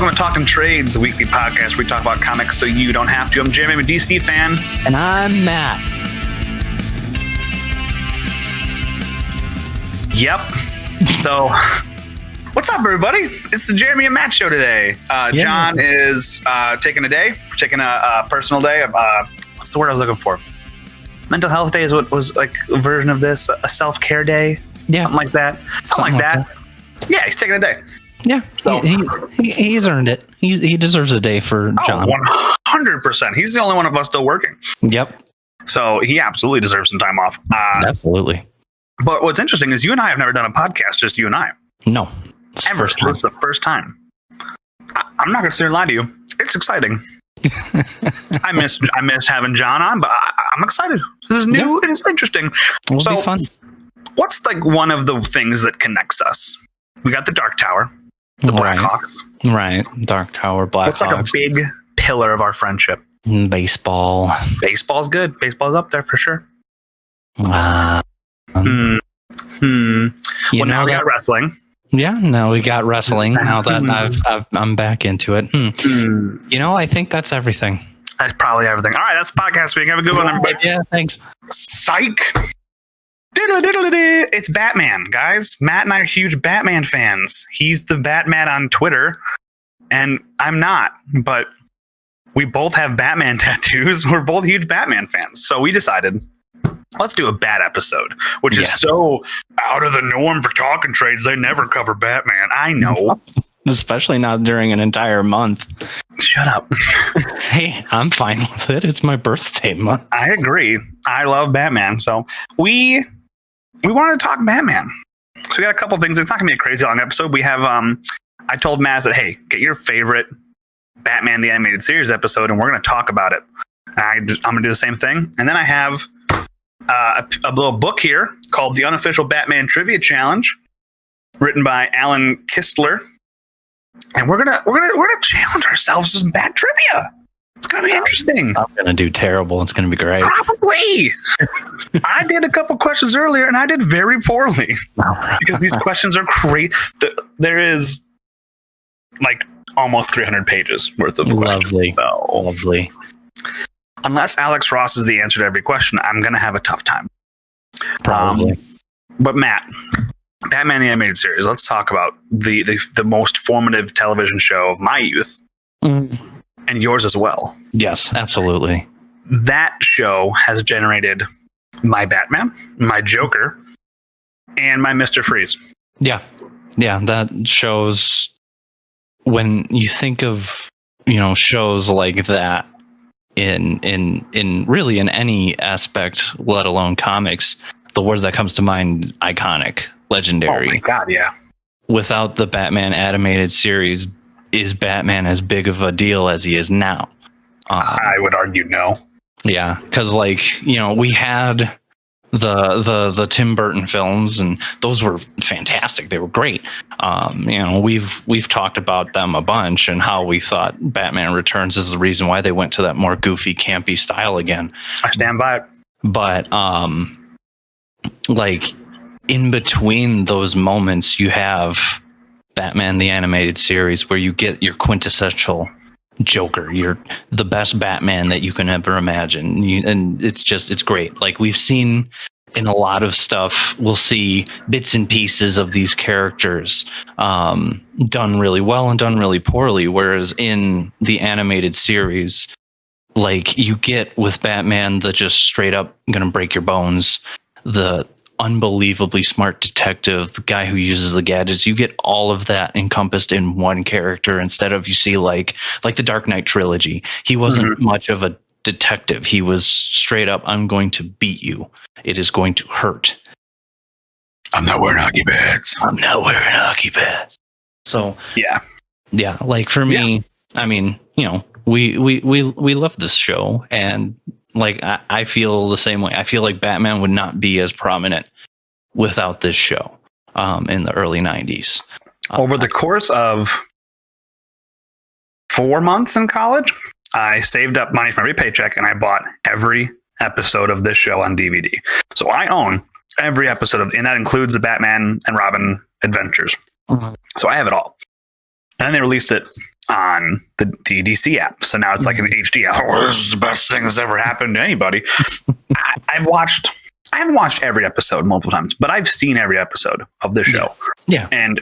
Welcome to Talking Trades, the weekly podcast where we talk about comics so you don't have to. I'm Jeremy, I'm a DC fan. And I'm Matt. Yep. So, what's up, everybody? It's the Jeremy and Matt show today. Jon is taking a day. We're taking a personal day. What's the word I was looking for? Mental health day is what was like a version of this. A self-care day. Yeah. Something like that. Something like that. Yeah, he's taking a day. Yeah, so, he's earned it. He deserves a day for Jon. 100%. He's the only one of us still working. Yep. So he absolutely deserves some time off. Absolutely. But what's interesting is you and I have never done a podcast, just you and I. No. Ever. So it's the first time. I'm not going to sit here and lie to you. It's exciting. I miss having Jon on, but I'm excited. This is new. Yeah. It is interesting. It'll be fun. What's like one of the things that connects us? We got the Dark Tower. The Blackhawks. Right. Dark Tower, Blackhawks. What's like a big pillar of our friendship? Baseball. Baseball's good. Baseball's up there for sure. Well, now we got wrestling. Yeah, now we got wrestling. Now that I'm back into it. You know, I think that's everything. That's probably everything. All right, that's the podcast week. Have a good one, everybody. Yeah, thanks. Psych. It's Batman, guys. Matt and I are huge Batman fans. He's the Batman on Twitter, and I'm not, but we both have Batman tattoos. We're both huge Batman fans. So we decided, let's do a Bat episode, which is so out of the norm for Talking Trades. They never cover Batman. I know. Especially not during an entire month. Shut up. Hey, I'm fine with it. It's my birthday month. I agree. I love Batman. So we wanted to talk Batman. So we got a couple things. It's not going to be a crazy long episode. We have, I told Maz that, hey, get your favorite Batman the Animated Series episode, and we're going to talk about it. I'm going to do the same thing. And then I have a little book here called The Unofficial Batman Trivia Challenge, written by Alan Kistler. And we're gonna challenge ourselves with some Bat trivia. It's gonna be interesting. I'm gonna do terrible. It's gonna be great. Probably. I did a couple questions earlier, and I did very poorly because these questions are great. There is like almost 300 pages worth of questions. Lovely. So, lovely. Unless Alex Ross is the answer to every question, I'm gonna have a tough time. Probably. But Matt, Batman the Animated Series. Let's talk about the most formative television show of my youth, and yours as well. Yes, absolutely. That show has generated my Batman, my Joker, and my Mr. Freeze. Yeah, that shows when you think of shows like that in really in any aspect, let alone comics. The word that comes to mind: iconic. Legendary. Oh my God, yeah. Without the Batman animated series, is Batman as big of a deal as he is now? I would argue no. Yeah, because we had the Tim Burton films, and those were fantastic. They were great. We've talked about them a bunch, and how we thought Batman Returns is the reason why they went to that more goofy, campy style again. I stand by it. But in between those moments, you have Batman the Animated Series, where you get your quintessential Joker. You're the best Batman that you can ever imagine. And it's great. Like we've seen in a lot of stuff, we'll see bits and pieces of these characters done really well and done really poorly. Whereas in the animated series, like you get with Batman, the just straight up gonna break your bones, the unbelievably smart detective, the guy who uses the gadgets. You get all of that encompassed in one character, instead of, you see like the Dark Knight trilogy. He wasn't much of a detective. He was straight up, I'm going to beat you. It is going to hurt. I'm not wearing hockey pads. So yeah. Like for me, I mean, we love this show, and like I feel the same way. I feel like Batman would not be as prominent without this show in the early 90s. Over the course of 4 months in college, I saved up money from every paycheck, and I bought every episode of this show on DVD. So I own every episode and that includes the Batman and Robin adventures. So I have it all. And then they released it on the DC app. So now it's like an HD app. Oh, this is the best thing that's ever happened to anybody. I haven't watched every episode multiple times, but I've seen every episode of the show. Yeah. And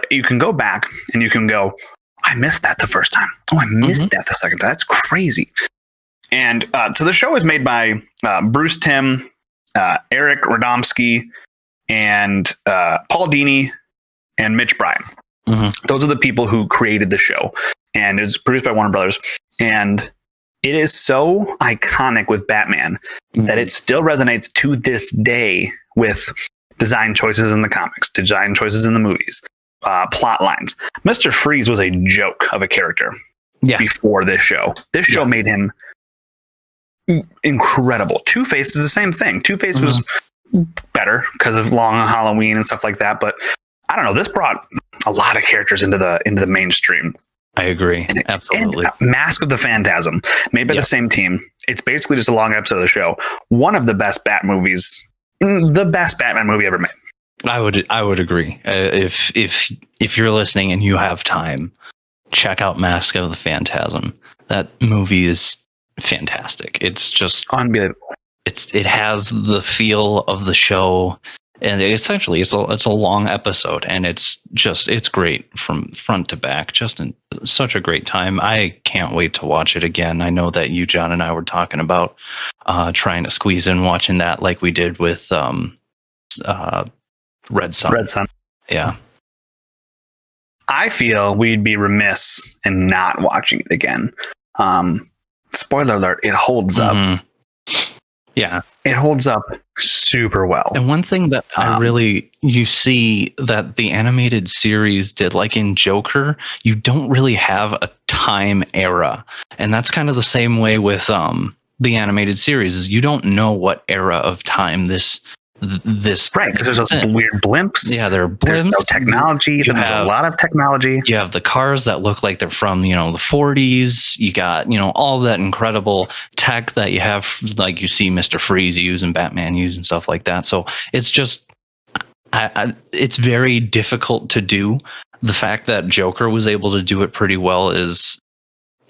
you can go back and you can go, I missed that the first time. Oh, I missed that the second time. That's crazy. And so the show is made by Bruce Timm, Eric Radomski, and Paul Dini, and Mitch Bryan. Those are the people who created the show. And it's produced by Warner Brothers. And it is so iconic with Batman that it still resonates to this day with design choices in the comics, design choices in the movies, plot lines. Mr. Freeze was a joke of a character before this show. This show made him incredible. Two-Face is the same thing. Two-Face was better because of Long Halloween and stuff like that. But I don't know. This brought a lot of characters into the mainstream. I agree. Absolutely. And Mask of the Phantasm, made by the same team. It's basically just a long episode of the show. One of the best Bat movies, the best Batman movie ever made. I would agree. If you're listening and you have time, check out Mask of the Phantasm. That movie is fantastic. It's just unbelievable. It has the feel of the show. And essentially, it's a long episode, and it's great from front to back. Just such a great time. I can't wait to watch it again. I know that you, John, and I were talking about trying to squeeze in watching that, like we did with Red Sun. Red Sun. Yeah. I feel we'd be remiss in not watching it again. Spoiler alert: it holds up. Yeah, it holds up super well. And one thing that you see that the animated series did, like in Joker, you don't really have a time era. And that's kind of the same way with the animated series, is you don't know what era of time this right, because there's those weird blimps. Yeah, there are blimps. There's no technology. There's a lot of technology. You have the cars that look like they're from, the 40s. You got, all that incredible tech that you have, like you see Mr. Freeze use and Batman use and stuff like that. So it's just, it's very difficult to do. The fact that Joker was able to do it pretty well is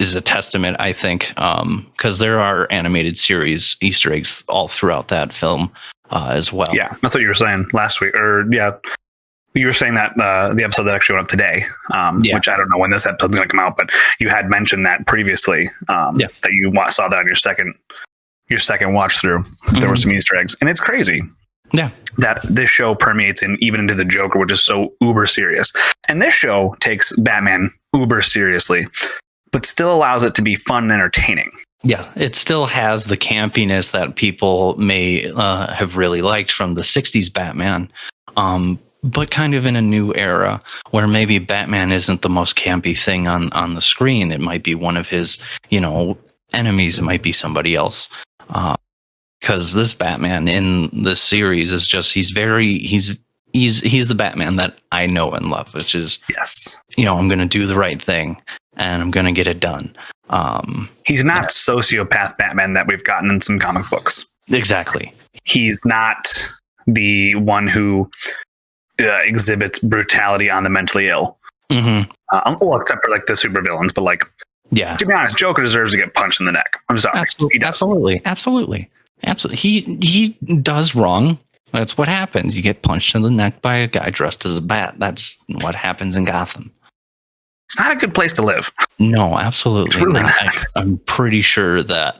a testament, I think, because there are animated series Easter eggs all throughout that film as well. Yeah, that's what you were saying last week, you were saying that the episode that actually went up today, which I don't know when this episode's going to come out, but you had mentioned that previously, that you saw that on your second watch through. There were some Easter eggs, and it's crazy. Yeah, that this show permeates even into the Joker, which is so uber serious, and this show takes Batman uber seriously, but still allows it to be fun and entertaining. Yeah, it still has the campiness that people may have really liked from the 60s Batman, but kind of in a new era where maybe Batman isn't the most campy thing on the screen. It might be one of his, enemies. It might be somebody else. Because this Batman in this series is just, he's the Batman that I know and love. It's just, I'm going to do the right thing and I'm going to get it done. He's not sociopath Batman that we've gotten in some comic books. Exactly. He's not the one who exhibits brutality on the mentally ill. Well, except for like the supervillains, but to be honest, Joker deserves to get punched in the neck. I'm sorry. Absolutely. He does wrong. That's what happens. You get punched in the neck by a guy dressed as a bat. That's what happens in Gotham. It's not a good place to live. No, absolutely it's really not. I'm pretty sure that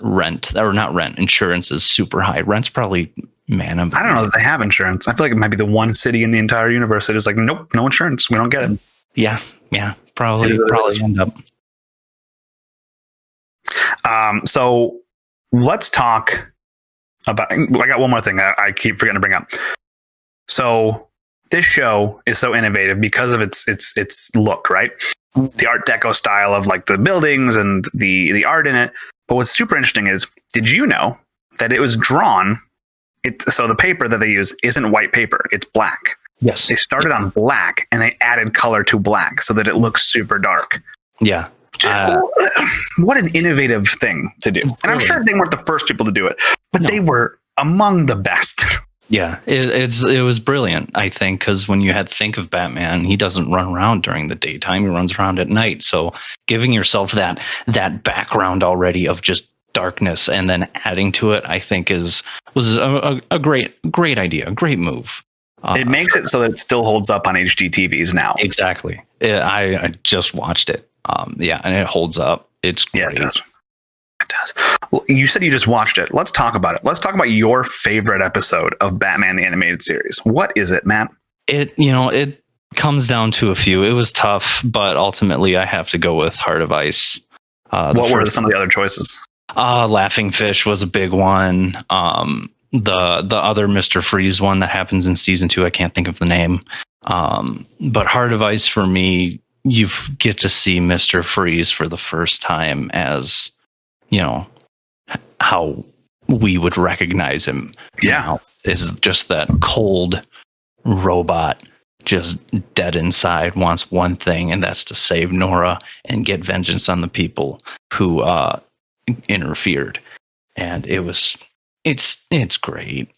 insurance is super high. Rent's probably, I don't know that they have insurance. I feel like it might be the one city in the entire universe that is like, nope, no insurance. We don't get it. Yeah, probably end up. So let's talk about. I got one more thing I keep forgetting to bring up. So this show is so innovative because of its look, right? The Art Deco style of like the buildings and the art in it. But what's super interesting is, did you know that it was drawn? So the paper that they use isn't white paper; it's black. Yes, they started on black and they added color to black so that it looks super dark. Yeah. What an innovative thing to do. And I'm sure they weren't the first people to do it, but they were among the best. Yeah, it was brilliant, I think, because when you think of Batman, he doesn't run around during the daytime; he runs around at night. So, giving yourself that background already of just darkness, and then adding to it, I think was a great idea, a great move. It makes it so that it still holds up on HD TVs now. Exactly. I just watched it. Yeah, and it holds up. It's great. Yeah, it does. It does. Well, you said you just watched it. Let's talk about it. Let's talk about your favorite episode of Batman the Animated Series. What is it, Matt? It comes down to a few. It was tough, but ultimately I have to go with Heart of Ice. What were some of the other choices? Laughing Fish was a big one. The other Mr. Freeze one that happens in season 2, I can't think of the name. But Heart of Ice for me, you get to see Mr. Freeze for the first time as, how we would recognize him. Yeah. Is just that cold robot, just dead inside, wants one thing, and that's to save Nora and get vengeance on the people who interfered. And it's great.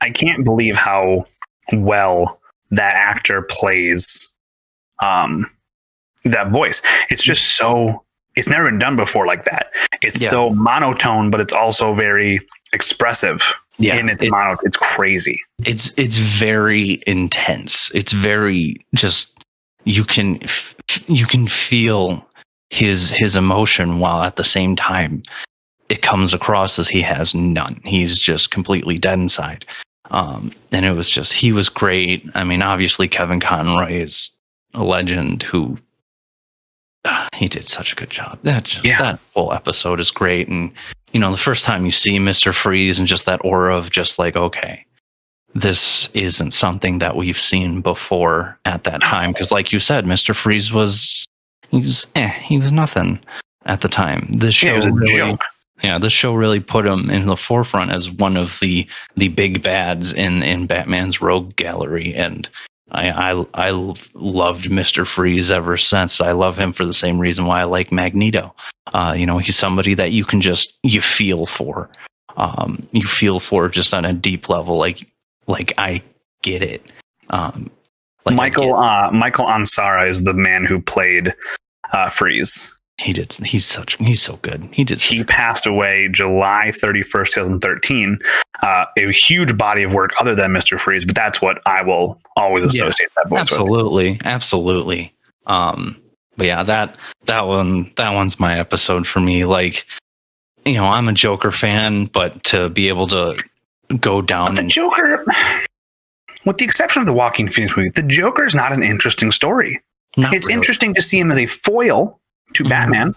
I can't believe how well that actor plays that voice. It's just it's never been done before like that. It's so monotone, but it's also very expressive. Yeah, it's crazy. It's very intense. It's very just you can feel his emotion, while at the same time it comes across as he has none. He's just completely dead inside. And it was he was great. I mean, obviously Kevin Conroy is a legend who he did such a good job. That whole episode is great. And, the first time you see Mr. Freeze and just that aura of just like, okay, this isn't something that we've seen before at that time. Because like you said, Mr. Freeze was nothing at the time. This show was a joke. Yeah, this show really put him in the forefront as one of the big bads in Batman's rogue gallery. And I loved Mr. Freeze ever since. I love him for the same reason why I like Magneto. He's somebody that you can you feel for. You feel for just on a deep level, like I get it. Michael Ansara is the man who played Freeze. He's so good. He passed away July 31st, 2013. A huge body of work other than Mr. Freeze, but that's what I will always associate that voice with. Absolutely. But yeah, that one's my episode for me. Like, I'm a Joker fan, but to be able to go down Joker, with the exception of the Joaquin Phoenix movie, the Joker is not an interesting story. It's really interesting to see him as a foil to Batman,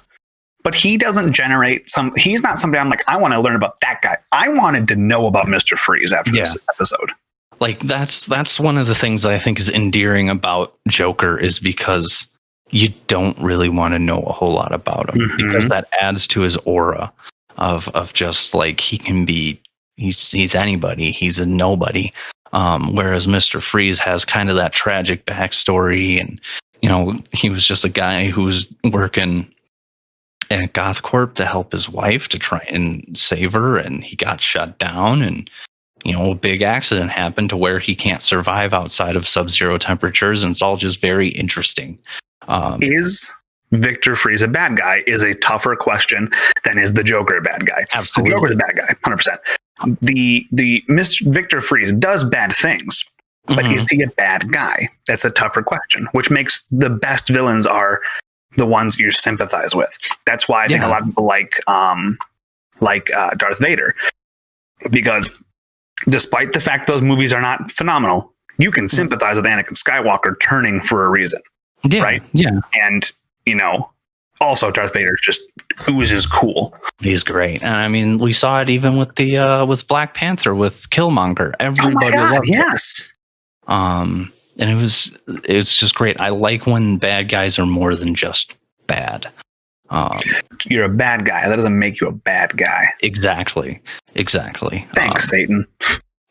but he doesn't generate he's not somebody I'm like, I want to learn about that guy. I wanted to know about Mr. Freeze after this episode. Like that's one of the things that I think is endearing about Joker, is because you don't really want to know a whole lot about him, because that adds to his aura of just like he's anybody, he's a nobody. Whereas Mr. Freeze has kind of that tragic backstory, and he was just a guy who was working at GothCorp to help his wife to try and save her, and he got shut down, and a big accident happened to where he can't survive outside of sub-zero temperatures, and it's all just very interesting. Is Victor Freeze a bad guy is a tougher question than is the Joker a bad guy. Absolutely. The Joker's a bad guy, 100%. The Mr. Victor Freeze does bad things, but is he a bad guy? That's a tougher question, which makes the best villains are the ones you sympathize with. That's why I think a lot of people like Darth Vader, because despite the fact those movies are not phenomenal, you can sympathize with Anakin Skywalker turning for a reason, right? Yeah, and also Darth Vader just oozes cool. He's great, and I mean, we saw it even with the with Black Panther with Killmonger. Everybody loved it. And it's just great. I like when bad guys are more than just bad. You're a bad guy. That doesn't make you a bad guy. Exactly. Thanks, Satan.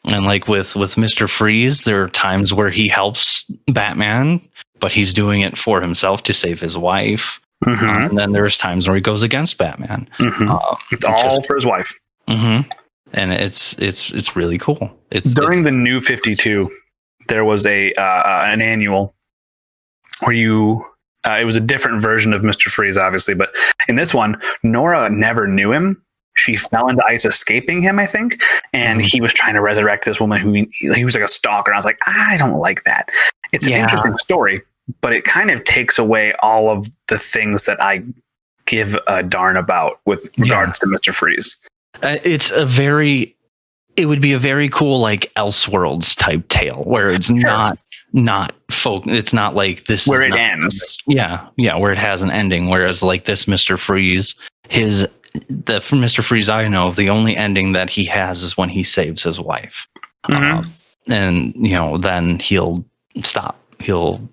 And like with Mr. Freeze, there are times where he helps Batman, but he's doing it for himself to save his wife. And then there's times where he goes against Batman. It's all for his wife. And and it's really cool. It's during the New 52, there was an annual where it was a different version of Mr. Freeze, obviously, but in this one, Nora never knew him. She fell into ice escaping him, I think, and he was trying to resurrect this woman who he was like a stalker. And I was like, I don't like that. It's an interesting story, but it kind of takes away all of the things that I give a darn about with regards to Mr. Freeze. It would be a very cool like Elseworlds type tale where it's not folk. It's not like this where it ends. Yeah, where it has an ending. Whereas like this Mr. Freeze, the Mr. Freeze I know, the only ending that he has is when he saves his wife, and then he'll stop. He'll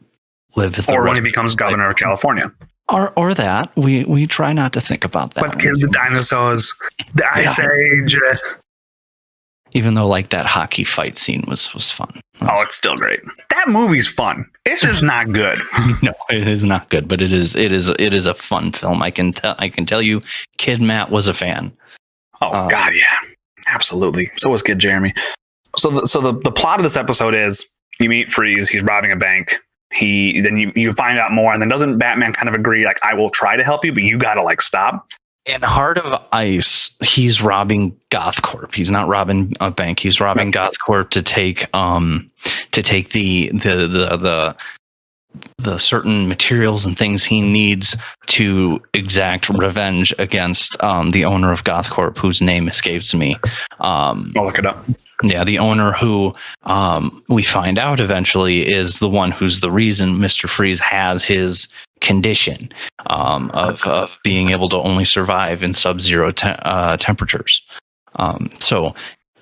live, or when he becomes governor of California. Or that we try not to think about that. But kill the dinosaurs, the Ice Age. Even though like that hockey fight scene was fun. It's still great. That movie's fun. It's just not good. No, it is not good, but it is a fun film. I can tell you, Kid Matt was a fan. Oh God, yeah, absolutely. So was Kid Jeremy. So the plot of this episode is you meet Freeze. He's robbing a bank. Then you find out more, and then doesn't Batman kind of agree like I will try to help you, but you gotta like stop. In Heart of Ice, he's robbing GothCorp. He's not robbing a bank. He's robbing GothCorp to take the certain materials and things he needs to exact revenge against the owner of GothCorp, whose name escapes me. I'll look it up. Yeah, the owner who we find out eventually is the one who's the reason Mr. Freeze has his condition of being able to only survive in sub-zero temperatures. So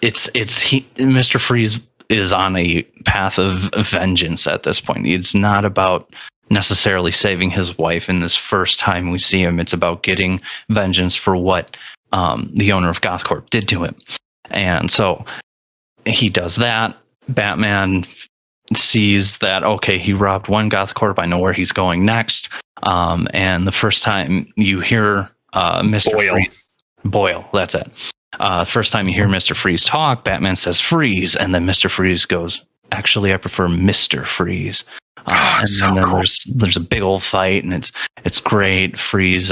Mr. Freeze is on a path of vengeance at this point. It's not about necessarily saving his wife in this first time we see him. It's about getting vengeance for what the owner of GothCorp did to him. And so he does that. Batman sees that, okay, he robbed one GothCorp. I know where he's going next. And the first time you hear Mr. Boyle, that's it. First time you hear Mr. Freeze talk, Batman says freeze, and then Mr. Freeze goes, actually, I prefer Mr. Freeze. And so then cool. there's a big old fight, and it's great. Freeze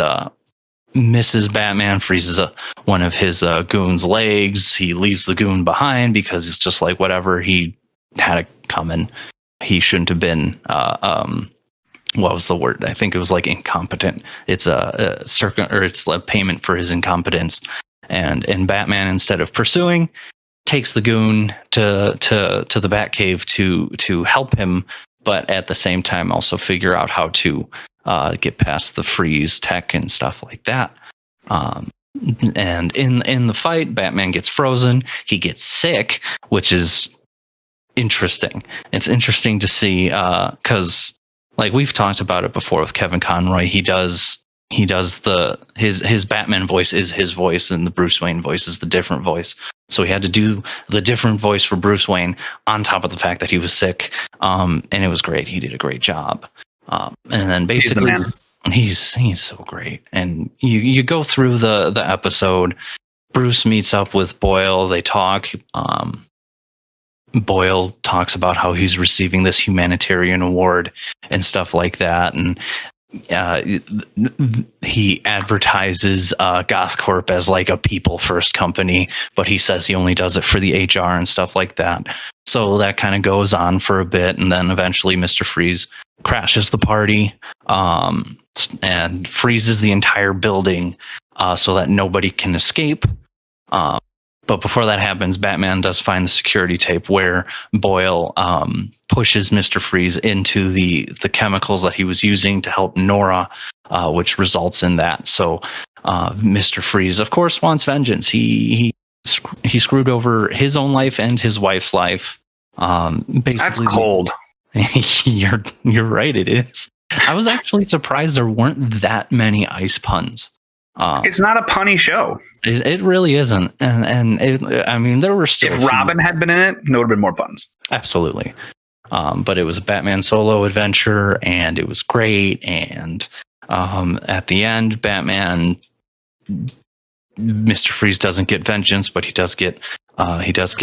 misses Batman, freezes one of his goon's legs. He leaves the goon behind because it's just like whatever, he had it coming. He shouldn't have been what was the word? I think it was like incompetent. It's it's a payment for his incompetence. And Batman, instead of pursuing, takes the goon to the Batcave to help him, but at the same time also figure out how to get past the freeze tech and stuff like that. And in the fight, Batman gets frozen. He gets sick, which is interesting. It's interesting to see because like we've talked about it before with Kevin Conroy. He does his Batman voice is his voice, and the Bruce Wayne voice is the different voice. So he had to do the different voice for Bruce Wayne on top of the fact that he was sick. And it was great. He did a great job. And then basically he's so great. And you go through the episode. Bruce meets up with Boyle. They talk. Boyle talks about how he's receiving this humanitarian award and stuff like that. And he advertises GothCorp as like a people first company, but he says he only does it for the HR and stuff like that. So that kind of goes on for a bit, and then eventually Mr. Freeze crashes the party and freezes the entire building so that nobody can escape. But before that happens, Batman does find the security tape where Boyle pushes Mr. Freeze into the chemicals that he was using to help Nora, which results in that. So Mr. Freeze, of course, wants vengeance. He screwed over his own life and his wife's life. Basically, that's cold. You're right. It is. I was actually surprised there weren't that many ice puns. It's not a punny show. It really isn't. And I mean, there were still. If Robin had been in it, there would have been more puns. Absolutely. But it was a Batman solo adventure, and it was great. And at the end, Batman Mr. Freeze doesn't get vengeance, but he does get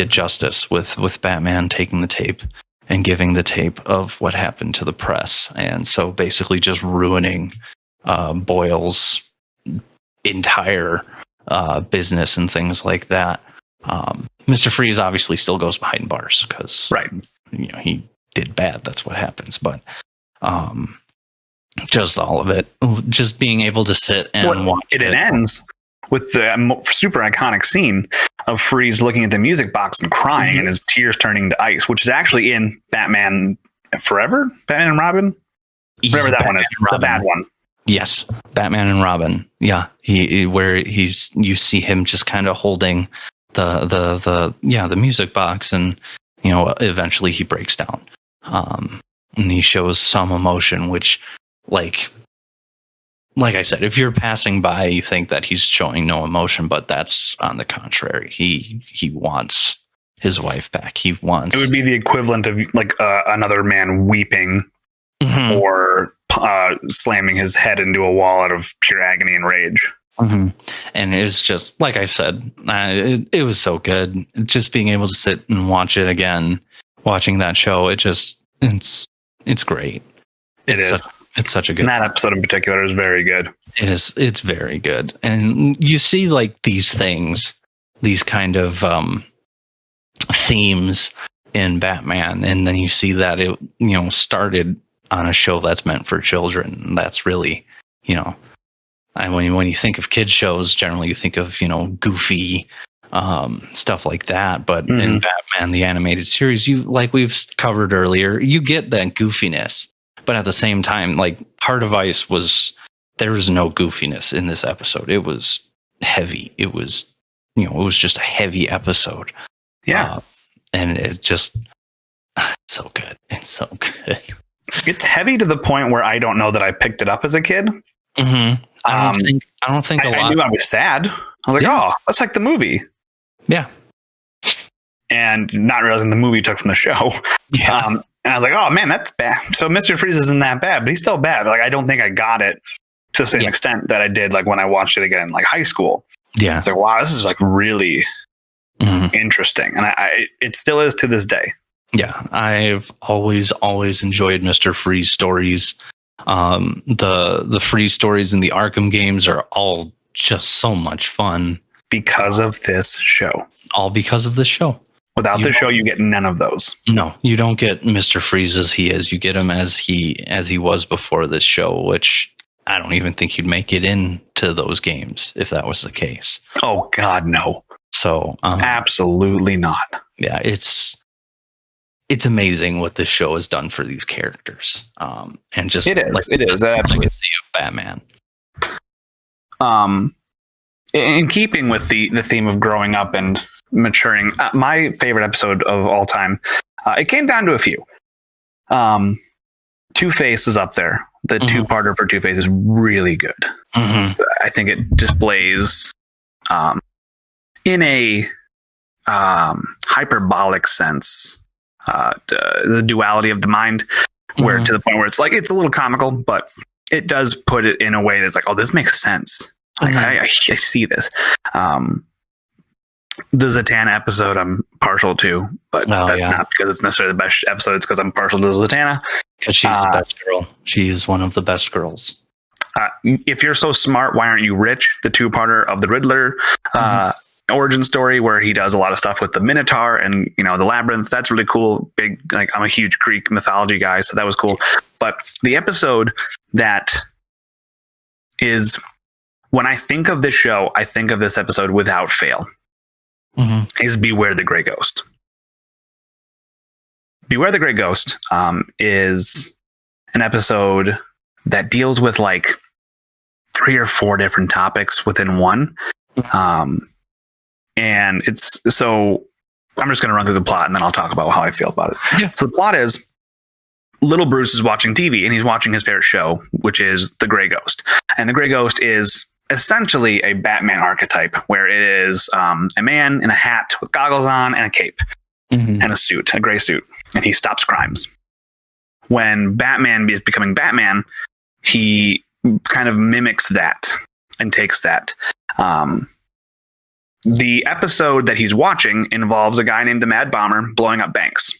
justice with Batman taking the tape and giving the tape of what happened to the press, and so basically just ruining Boyle's entire business and things like that. Mr. Freeze obviously still goes behind bars because he did bad. That's what happens. But just all of it, just being able to sit and watch it. It ends with the super iconic scene of Freeze looking at the music box and crying, and his tears turning to ice, which is actually in Batman Forever, Batman and Robin, whatever that one is, the bad one. Yes, Batman and Robin. Yeah, you see him just kind of holding the music box, and eventually he breaks down, and he shows some emotion, which like I said, if you're passing by, you think that he's showing no emotion, but that's on the contrary. He wants his wife back. It would be the equivalent of another man weeping or slamming his head into a wall out of pure agony and rage. And it's just, like I said, it was so good. Just being able to sit and watch it again, watching that show, it's great. It's such a good. And that episode in particular is very good. It is. It's very good. And you see these things, these kind of themes in Batman, and then you see that it started on a show that's meant for children. And that's really, and when you think of kids shows, generally you think of goofy stuff like that. But in Batman the animated series, like we've covered earlier, you get that goofiness. But at the same time, Heart of Ice there was no goofiness in this episode. It was heavy. It was, it was just a heavy episode. Yeah. And it's just, it's so good. It's so good. It's heavy to the point where I don't know that I picked it up as a kid. I don't think a lot. I knew I was sad. I was like, oh, that's like the movie. Yeah. And not realizing the movie took from the show. Yeah. And I was like, oh man, that's bad. So Mr. Freeze isn't that bad, but he's still bad. I don't think I got it to the same extent that I did when I watched it again in high school. Yeah. It's like, wow, this is really interesting. And it still is to this day. Yeah. I've always enjoyed Mr. Freeze stories. The Freeze stories in the Arkham games are all just so much fun. Because of this show. All because of this show. Without the show, you get none of those. No, you don't get Mr. Freeze as he is. You get him as he was before this show, which I don't even think he'd make it into those games if that was the case. Oh God, no. So absolutely not. Yeah, it's amazing what this show has done for these characters. And just it is absolutely of Batman. In keeping with the theme of growing up and maturing, my favorite episode of all time, it came down to a few. Two-Face is up there. The two-parter for Two-Face is really good. I think it displays, in a hyperbolic sense, the duality of the mind, where to the point where it's it's a little comical, but it does put it in a way that's oh, this makes sense. I see this. The Zatanna episode I'm partial to, but that's not because it's necessarily the best episode. It's because I'm partial to Zatanna. Because she's the best girl. She's one of the best girls. If you're so smart, why aren't you rich? The two-parter of the Riddler origin story, where he does a lot of stuff with the Minotaur and the labyrinth. That's really cool. Big, I'm a huge Greek mythology guy, so that was cool. But the episode that is, when I think of this show, I think of this episode without fail, is Beware the Grey Ghost. Beware the Grey Ghost is an episode that deals with 3 or 4 different topics within one. And it's so I'm just going to run through the plot and then I'll talk about how I feel about it. Yeah. So the plot is little Bruce is watching TV and he's watching his favorite show, which is The Grey Ghost. And The Grey Ghost is essentially a Batman archetype, where it is a man in a hat with goggles on and a cape and a suit, a gray suit, and he stops crimes. When Batman is becoming Batman, he kind of mimics that and takes that. the episode that he's watching involves a guy named the Mad Bomber blowing up banks.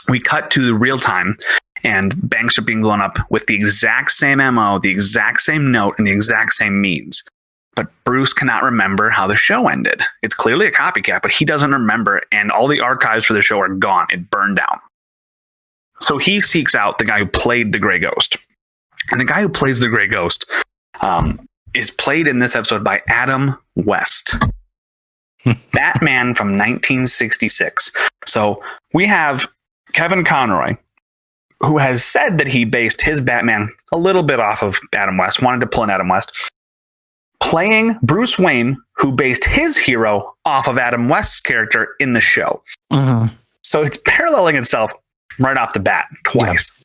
We cut to the real time, and banks are being blown up with the exact same MO, the exact same note, and the exact same means. But Bruce cannot remember how the show ended. It's clearly a copycat, but he doesn't remember, and all the archives for the show are gone. It burned down. So he seeks out the guy who played the Grey Ghost. And the guy who plays the Grey Ghost is played in this episode by Adam West. Batman from 1966. So we have Kevin Conroy, who has said that he based his Batman a little bit off of Adam West, wanted to pull in Adam West, playing Bruce Wayne, who based his hero off of Adam West's character in the show. Mm-hmm. So it's paralleling itself right off the bat twice,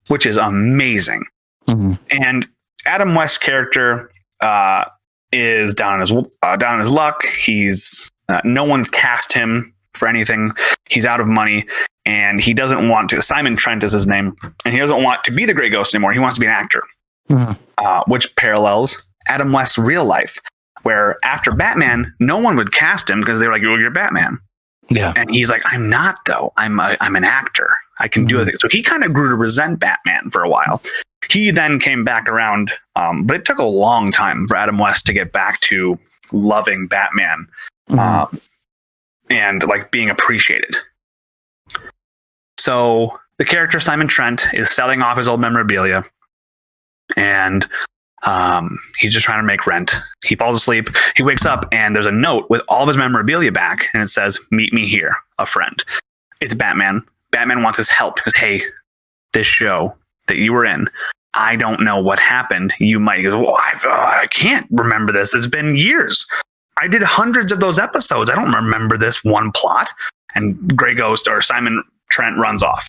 which is amazing. Mm-hmm. And Adam West's character is down on his luck. He's no one's cast him for anything. He's out of money, and he doesn't want to. Simon Trent is his name, and he doesn't want to be the Grey Ghost anymore. He wants to be an actor, which parallels Adam West's real life, where after Batman, no one would cast him because they were like, "Oh, you're Batman." Yeah, and he's like, "I'm not though. I'm an actor. I can do it." So he kind of grew to resent Batman for a while. He then came back around, but it took a long time for Adam West to get back to loving Batman and like being appreciated. So the character Simon Trent is selling off his old memorabilia, and he's just trying to make rent. He falls asleep. He wakes up, and there's a note with all of his memorabilia back, and it says, "Meet me here, a friend." It's Batman. Batman wants his help because, hey, this show that you were in, I don't know what happened. You might. He goes, well, I can't remember this. It's been years. I did hundreds of those episodes. I don't remember this one plot. And Grey Ghost or Simon Trent runs off.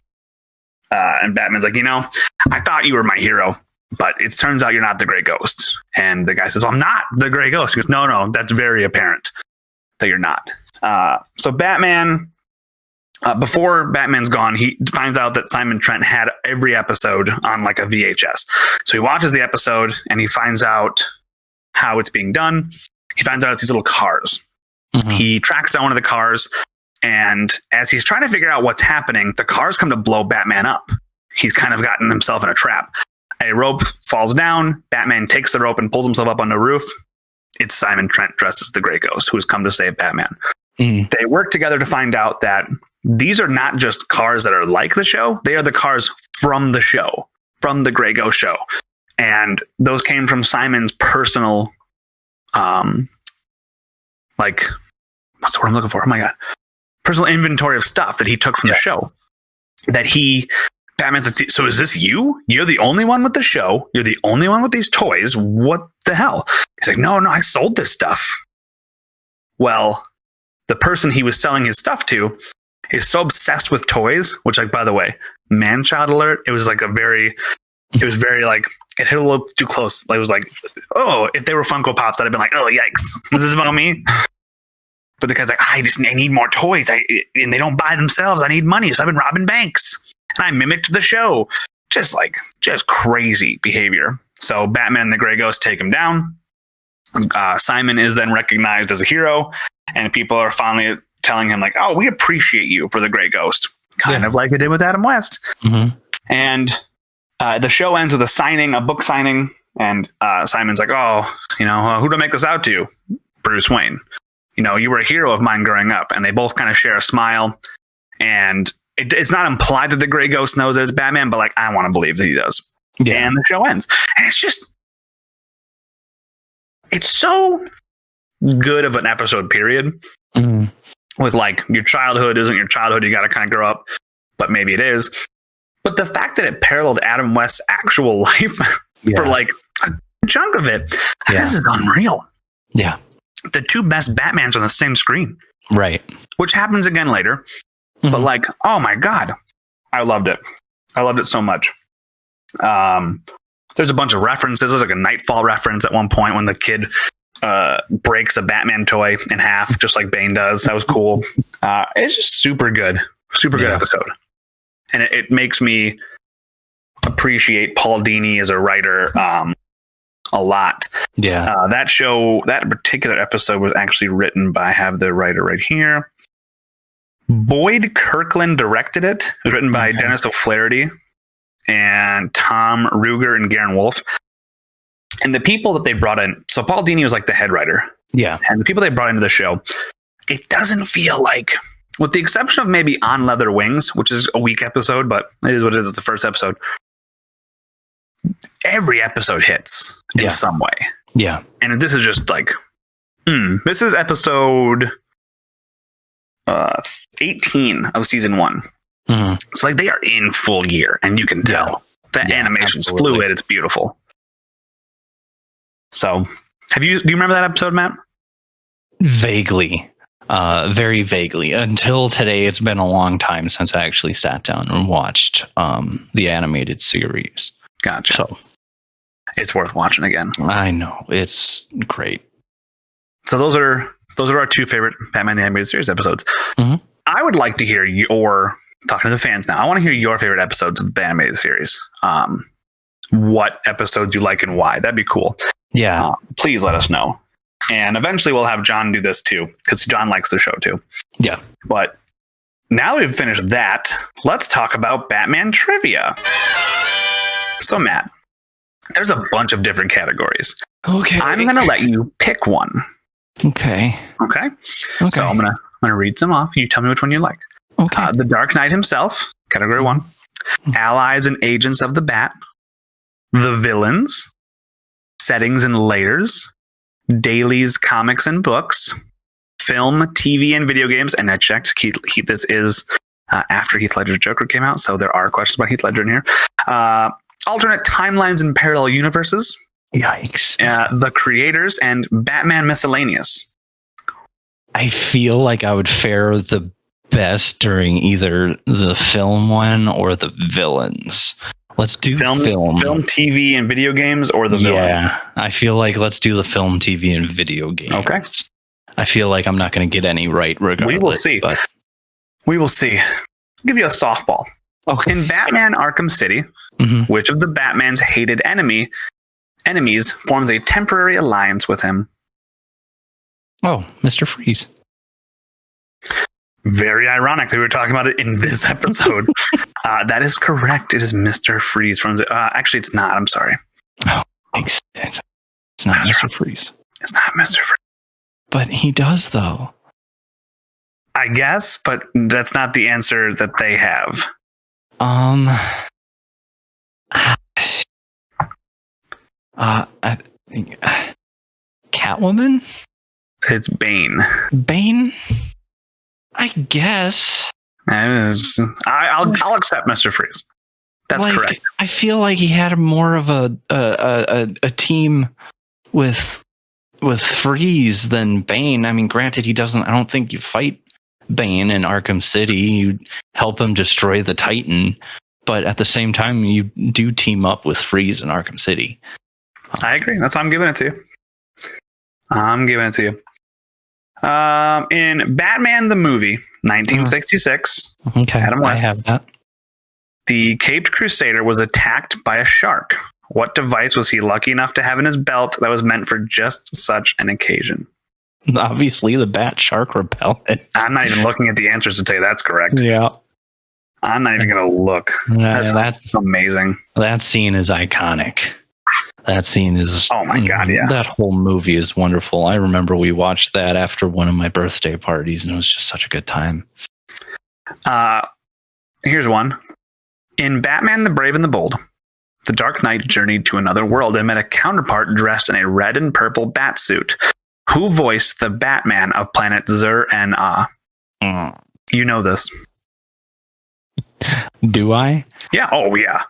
And Batman's like, I thought you were my hero, but it turns out you're not the Grey Ghost. And the guy says, well, I'm not the Grey Ghost. He goes, no, that's very apparent that you're not. So Batman, before Batman's gone, he finds out that Simon Trent had every episode on like a VHS. So he watches the episode and he finds out how it's being done. He finds out it's these little cars. Mm-hmm. He tracks down one of the cars, and as he's trying to figure out what's happening, the cars come to blow Batman up. He's kind of gotten himself in a trap. A rope falls down. Batman takes the rope and pulls himself up on the roof. It's Simon Trent dressed as the Grey Ghost who has come to save Batman. Mm. They work together to find out that these are not just cars that are like the show. They are the cars from the show, from the Grey Ghost show. And those came from Simon's personal, what's the word I'm looking for? Oh my God. Personal inventory of stuff that he took from the show. Batman's like, so is this you? You're the only one with the show. You're the only one with these toys. What the hell? He's like, no, I sold this stuff. Well, the person he was selling his stuff to is so obsessed with toys, which, like, by the way, man-child alert. It was very like, it hit a little too close. It was like, oh, if they were Funko Pops, I'd have been like, oh, yikes. Is this about me? But the guy's like, I need more toys. And they don't buy themselves. I need money. So I've been robbing banks. And I mimicked the show. Just crazy behavior. So Batman and the Grey Ghost take him down. Simon is then recognized as a hero. And people are finally telling him, like, oh, we appreciate you for the Grey Ghost. Kind of like they did with Adam West. Mm-hmm. And the show ends with a book signing. And Simon's like, oh, who do I make this out to? Bruce Wayne. You were a hero of mine growing up. And they both kind of share a smile. And it's not implied that the Grey Ghost knows that it's Batman, but like, I want to believe that he does. Yeah. And the show ends. And it's so good of an episode period. Mm-hmm. With like, your childhood isn't your childhood. You got to kind of grow up, but maybe it is. But the fact that it paralleled Adam West's actual life for like a chunk of it, this is unreal. Yeah. The two best Batmans on the same screen. Right. Which happens again later. Mm-hmm. But like, oh my God, I loved it. I loved it so much. There's a bunch of references. There's like a Nightfall reference at one point when the kid breaks a Batman toy in half, just like Bane does. That was cool. It's just super good. Super good episode. And it makes me appreciate Paul Dini as a writer a lot. Yeah. That particular episode was actually written by, I have the writer right here. Boyd Kirkland directed it. It was written by Dennis O'Flaherty and Tom Ruger and Garen Wolfe. And the people that they brought in, so Paul Dini was like the head writer. Yeah. And the people they brought into the show, it doesn't feel like, with the exception of maybe On Leather Wings, which is a weak episode, but it is what it is. It's the first episode. Every episode hits in some way. Yeah. And this is just like, this is episode 18 of season 1. Mm-hmm. So like they are in full gear, and you can tell the animation's fluid. It's beautiful. So do you remember that episode, Matt? Vaguely. Very vaguely. Until today, it's been a long time since I actually sat down and watched the animated series. Gotcha. So it's worth watching again. I know. It's great. So those are our 2 favorite Batman the Animated Series episodes. Mm-hmm. I would like to hear your, talking to the fans now, I want to hear your favorite episodes of the animated series. What episodes you like and why. That'd be cool. Yeah. Please let us know. And eventually we'll have John do this too, because John likes the show too. Yeah. But now we've finished that, let's talk about Batman trivia. So Matt, there's a bunch of different categories. Okay. I'm going to let you pick one. Okay. Okay. So I'm gonna read some off. You tell me which one you like. Okay. The Dark Knight himself, category 1. Allies and agents of the Bat. The villains. Settings and layers. Dailies, comics and books. Film, TV, and video games. And I checked. This is after Heath Ledger's Joker came out, so there are questions about Heath Ledger in here. Alternate timelines and parallel universes. Yikes. The creators and Batman Miscellaneous. I feel like I would fare the best during either the film one or the villains. Let's do film, TV, and video games, or the villains. Yeah, I feel like let's do the film, TV, and video games. Okay. I feel like I'm not going to get any right regardless. We will see. But we will see. I'll give you a softball. Okay. In Batman Arkham City, which of the Batman's hated enemies forms a temporary alliance with him? Oh, Mr. Freeze. Very ironic that we were talking about it in this episode. That is correct. It is Mr. Freeze from actually, it's not. I'm sorry. Oh, it's not Mr. Freeze. It's not Mr. Freeze. But he does, though. I guess, but that's not the answer that they have. I think Catwoman? It's Bane. Bane? I guess. I'll accept Mr. Freeze. That's correct. I feel like he had more of a team with Freeze than Bane. I mean, granted, he doesn't. I don't think you fight Bane in Arkham City. You help him destroy the Titan, but at the same time, you do team up with Freeze in Arkham City. I agree. That's why I'm giving it to you. In Batman the movie, 1966, Adam West, I have that. The Caped Crusader was attacked by a shark. What device was he lucky enough to have in his belt that was meant for just such an occasion? Obviously, the Bat Shark repellent. I'm not even looking at the answers to tell you that's correct. Yeah. I'm not even going to look. That's amazing. That scene is iconic. That scene is... Oh my God, yeah. That whole movie is wonderful. I remember we watched that after one of my birthday parties, and it was just such a good time. Here's one. In Batman the Brave and the Bold, the Dark Knight journeyed to another world and met a counterpart dressed in a red and purple bat suit. Who voiced the Batman of planet Zur-En-Ah? You know this. Do I? Yeah. Oh, yeah.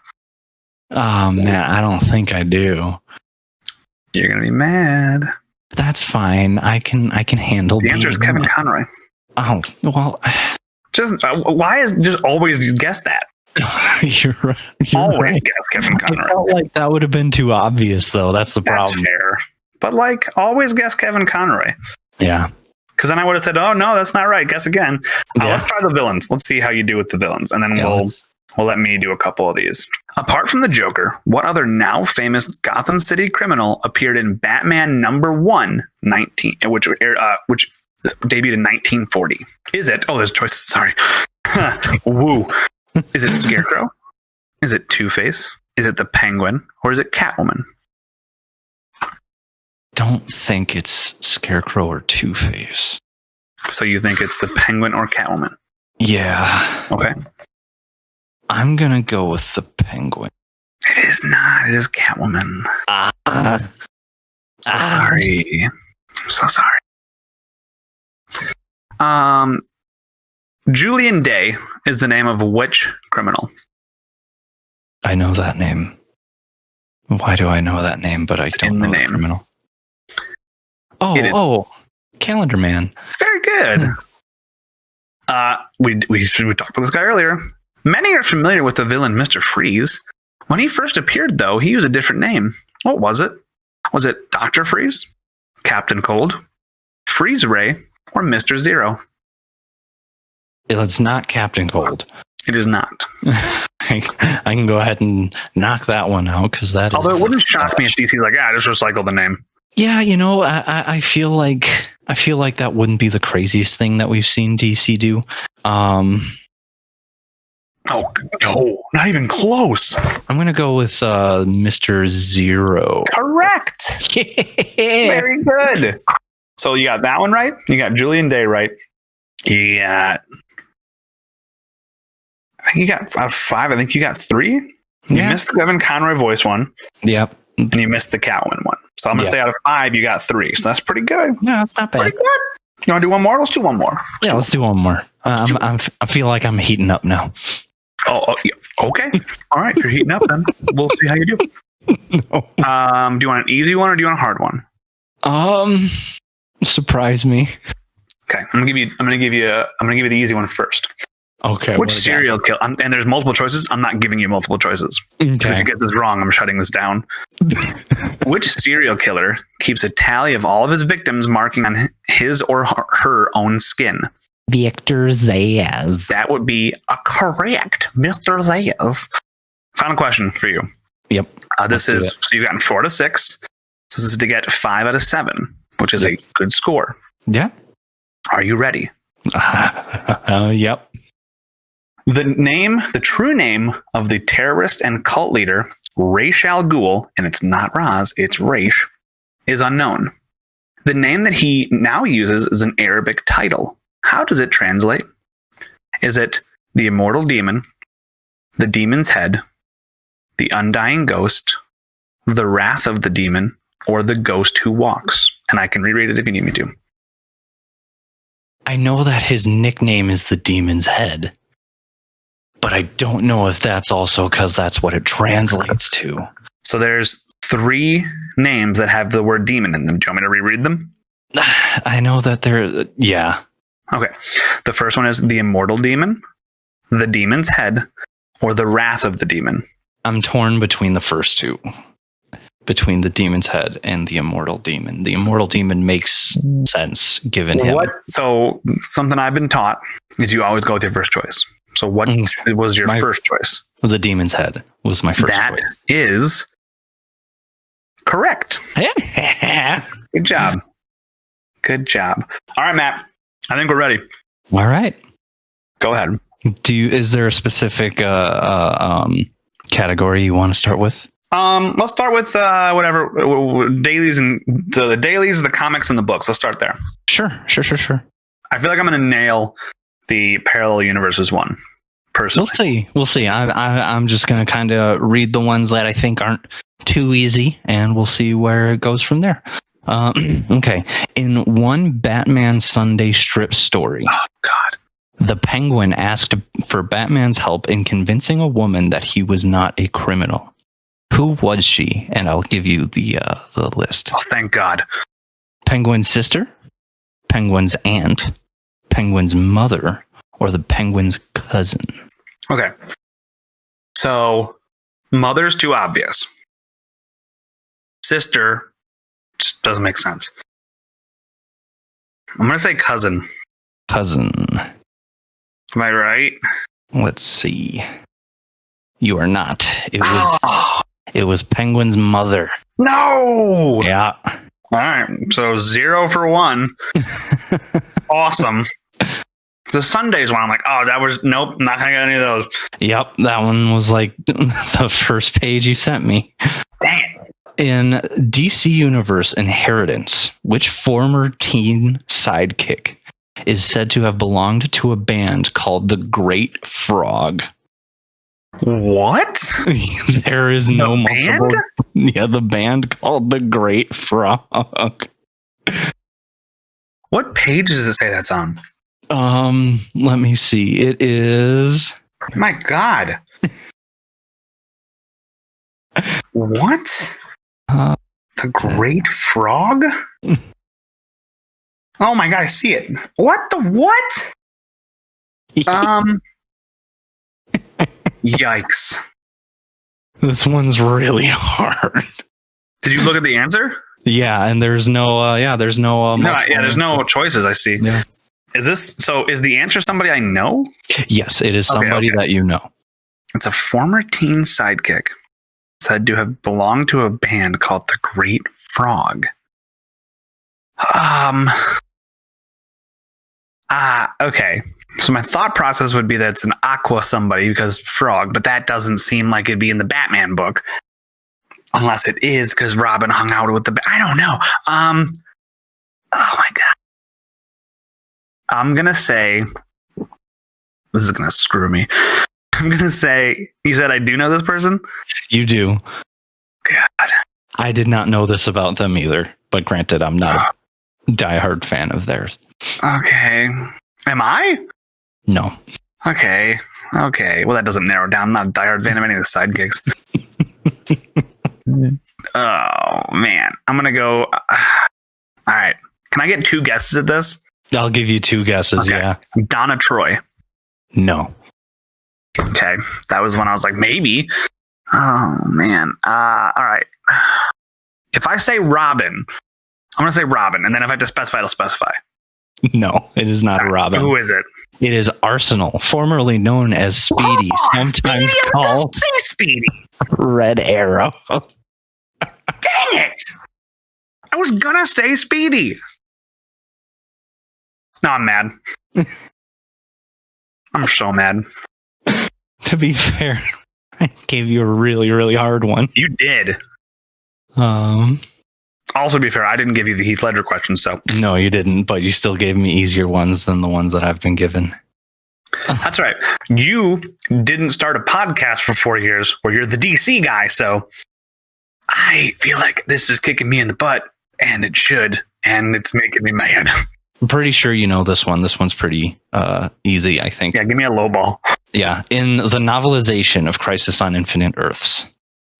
Oh, man, I don't think I do. You're going to be mad. That's fine. I can handle the answer is Kevin Conroy. Oh, well. Just why is just always guess that? You're right. Always guess Kevin Conroy. I felt like that would have been too obvious, though. That's the problem. That's fair. But like, always guess Kevin Conroy. Yeah. Because then I would have said, "Oh no, that's not right. Guess again." Let's try the villains. Let's see how you do with the villains, and then Well, let me do a couple of these. Apart from the Joker, what other now famous Gotham City criminal appeared in Batman #1, which debuted in 1940? Is it? Oh, there's choices. Sorry. Woo. Is it Scarecrow? Is it Two-Face? Is it the Penguin? Or is it Catwoman? Don't think it's Scarecrow or Two-Face. So you think it's the Penguin or Catwoman? Yeah. Okay. I'm going to go with the Penguin. It is not. It is Catwoman. Sorry. I'm so sorry. Julian Day is the name of which criminal? I know that name. Why do I know that name, but I don't know the criminal? Oh, Calendar Man. Very good. We talked about this guy earlier. Many are familiar with the villain Mr. Freeze. When he first appeared, though, he used a different name. What was it? Was it Dr. Freeze, Captain Cold, Freeze Ray, or Mr. Zero? It's not Captain Cold. It is not. I can go ahead and knock that one out because that. Although it wouldn't shock me if DC's like, just recycle the name. Yeah, I feel like that wouldn't be the craziest thing that we've seen DC do. Oh, no, not even close. I'm going to go with Mr. Zero. Correct. Very good. So you got that one right. You got Julian Day right. I think you got 5. I think you got 3. You missed the Kevin Conroy voice one. Yep. And you missed the Catwoman one. So I'm going to say out of 5, you got 3. So that's pretty good. No, that's not bad. Pretty good. You want to do one more? Let's do one more. Let's do one more. I feel like I'm heating up now. Oh, yeah. Okay. All right. If you're heating up, then we'll see how you do. No. Do you want an easy one or do you want a hard one? Surprise me. Okay. I'm gonna give you the easy one first. Okay. Which serial killer? And there's multiple choices. I'm not giving you multiple choices. Okay. If you get this wrong, I'm shutting this down. Which serial killer keeps a tally of all of his victims marking on his or her own skin? Victor Zayas. That would be a correct, Mr. Zayas. Final question for you. Yep. This is, so you've gotten 4 to 6. So this is to get 5 out of 7, which is a good score. Yeah. Are you ready? Yep. The true name of the terrorist and cult leader, Ra's al Ghul, and it's not Raz, it's Ra's, is unknown. The name that he now uses is an Arabic title. How does it translate? Is it the immortal demon, the demon's head, the undying ghost, the wrath of the demon, or the ghost who walks? And I can reread it if you need me to. I know that his nickname is the demon's head, but I don't know if that's also because that's what it translates to. So there's 3 names that have the word demon in them. Do you want me to reread them? I know that they're, yeah. Okay. The first one is the immortal demon, the demon's head, or the wrath of the demon. I'm torn between the first 2. Between the demon's head and the immortal demon. The immortal demon makes sense given him. So something I've been taught is you always go with your first choice. So what was your first choice? The demon's head was my first choice. That is correct. Good job. Good job. All right, Matt. I think we're ready. All right. Go ahead. Is there a specific category you want to start with? Let's start with whatever dailies, and so the dailies, the comics, and the books. Let's start there. Sure. I feel like I'm going to nail the parallel universes one. Personally, We'll see. I'm just going to kind of read the ones that I think aren't too easy, and we'll see where it goes from there. Okay. In one Batman Sunday strip story, oh God, the Penguin asked for Batman's help in convincing a woman that he was not a criminal. Who was she? And I'll give you the list. Oh, thank God. Penguin's sister, Penguin's aunt, Penguin's mother, or the Penguin's cousin. Okay. So, mother's too obvious. Sister just doesn't make sense. I'm going to say cousin. Cousin. Am I right? Let's see. You are not. It was Penguin's mother. No. Yeah. All right. So 0 for 1. Awesome. The Sundays one, I'm like, oh, that was nope, not gonna get any of those. Yep, that one was like the first page you sent me. Dang it. In DC Universe Inheritance, which former teen sidekick is said to have belonged to a band called the Great Frog? What? There is no multiple. Band? Yeah, the band called the Great Frog. What page does it say that's on? Let me see. It is. My God. What? The Great Frog? Oh my God, I see it. What the what? Yikes. This one's really hard. Did you look at the answer? Yeah, and there's no there's no there's no choices, I see. Yeah. Is the answer somebody I know? Yes, it is somebody that you know. It's a former teen sidekick said to have belonged to a band called the Great Frog. Okay. So my thought process would be that it's an Aqua somebody because frog, but that doesn't seem like it'd be in the Batman book. Unless it is because Robin hung out with I don't know. Oh my God. I'm going to say, this is going to screw me. I'm going to say, you said I do know this person? You do. God. I did not know this about them either, but granted, I'm not a diehard fan of theirs. Okay. Am I? No. Okay. Well, that doesn't narrow down. I'm not a diehard fan of any of the sidekicks. Oh, man. I'm going to go. All right. Can I get 2 guesses at this? I'll give you 2 guesses, okay. Yeah. Donna Troy. No. Okay. That was when I was like, maybe. Oh, man. All right. If I say Robin, I'm going to say Robin. And then if I have to specify, I'll specify. No, it is not Robin. Who is it? It is Arsenal, formerly known as Speedy, sometimes called Speedy. Red Arrow. Dang it! I was gonna say Speedy. No, I'm mad. I'm so mad. To be fair, I gave you a really, really hard one. You did. Also, to be fair, I didn't give you the Heath Ledger question, so. No, you didn't, but you still gave me easier ones than the ones that I've been given. That's right. You didn't start a podcast for 4 years where you're the DC guy, so I feel like this is kicking me in the butt, and it should, and it's making me mad. I'm pretty sure you know this one. This one's pretty easy, I think. Yeah, give me a low ball. Yeah. In the novelization of Crisis on Infinite Earths,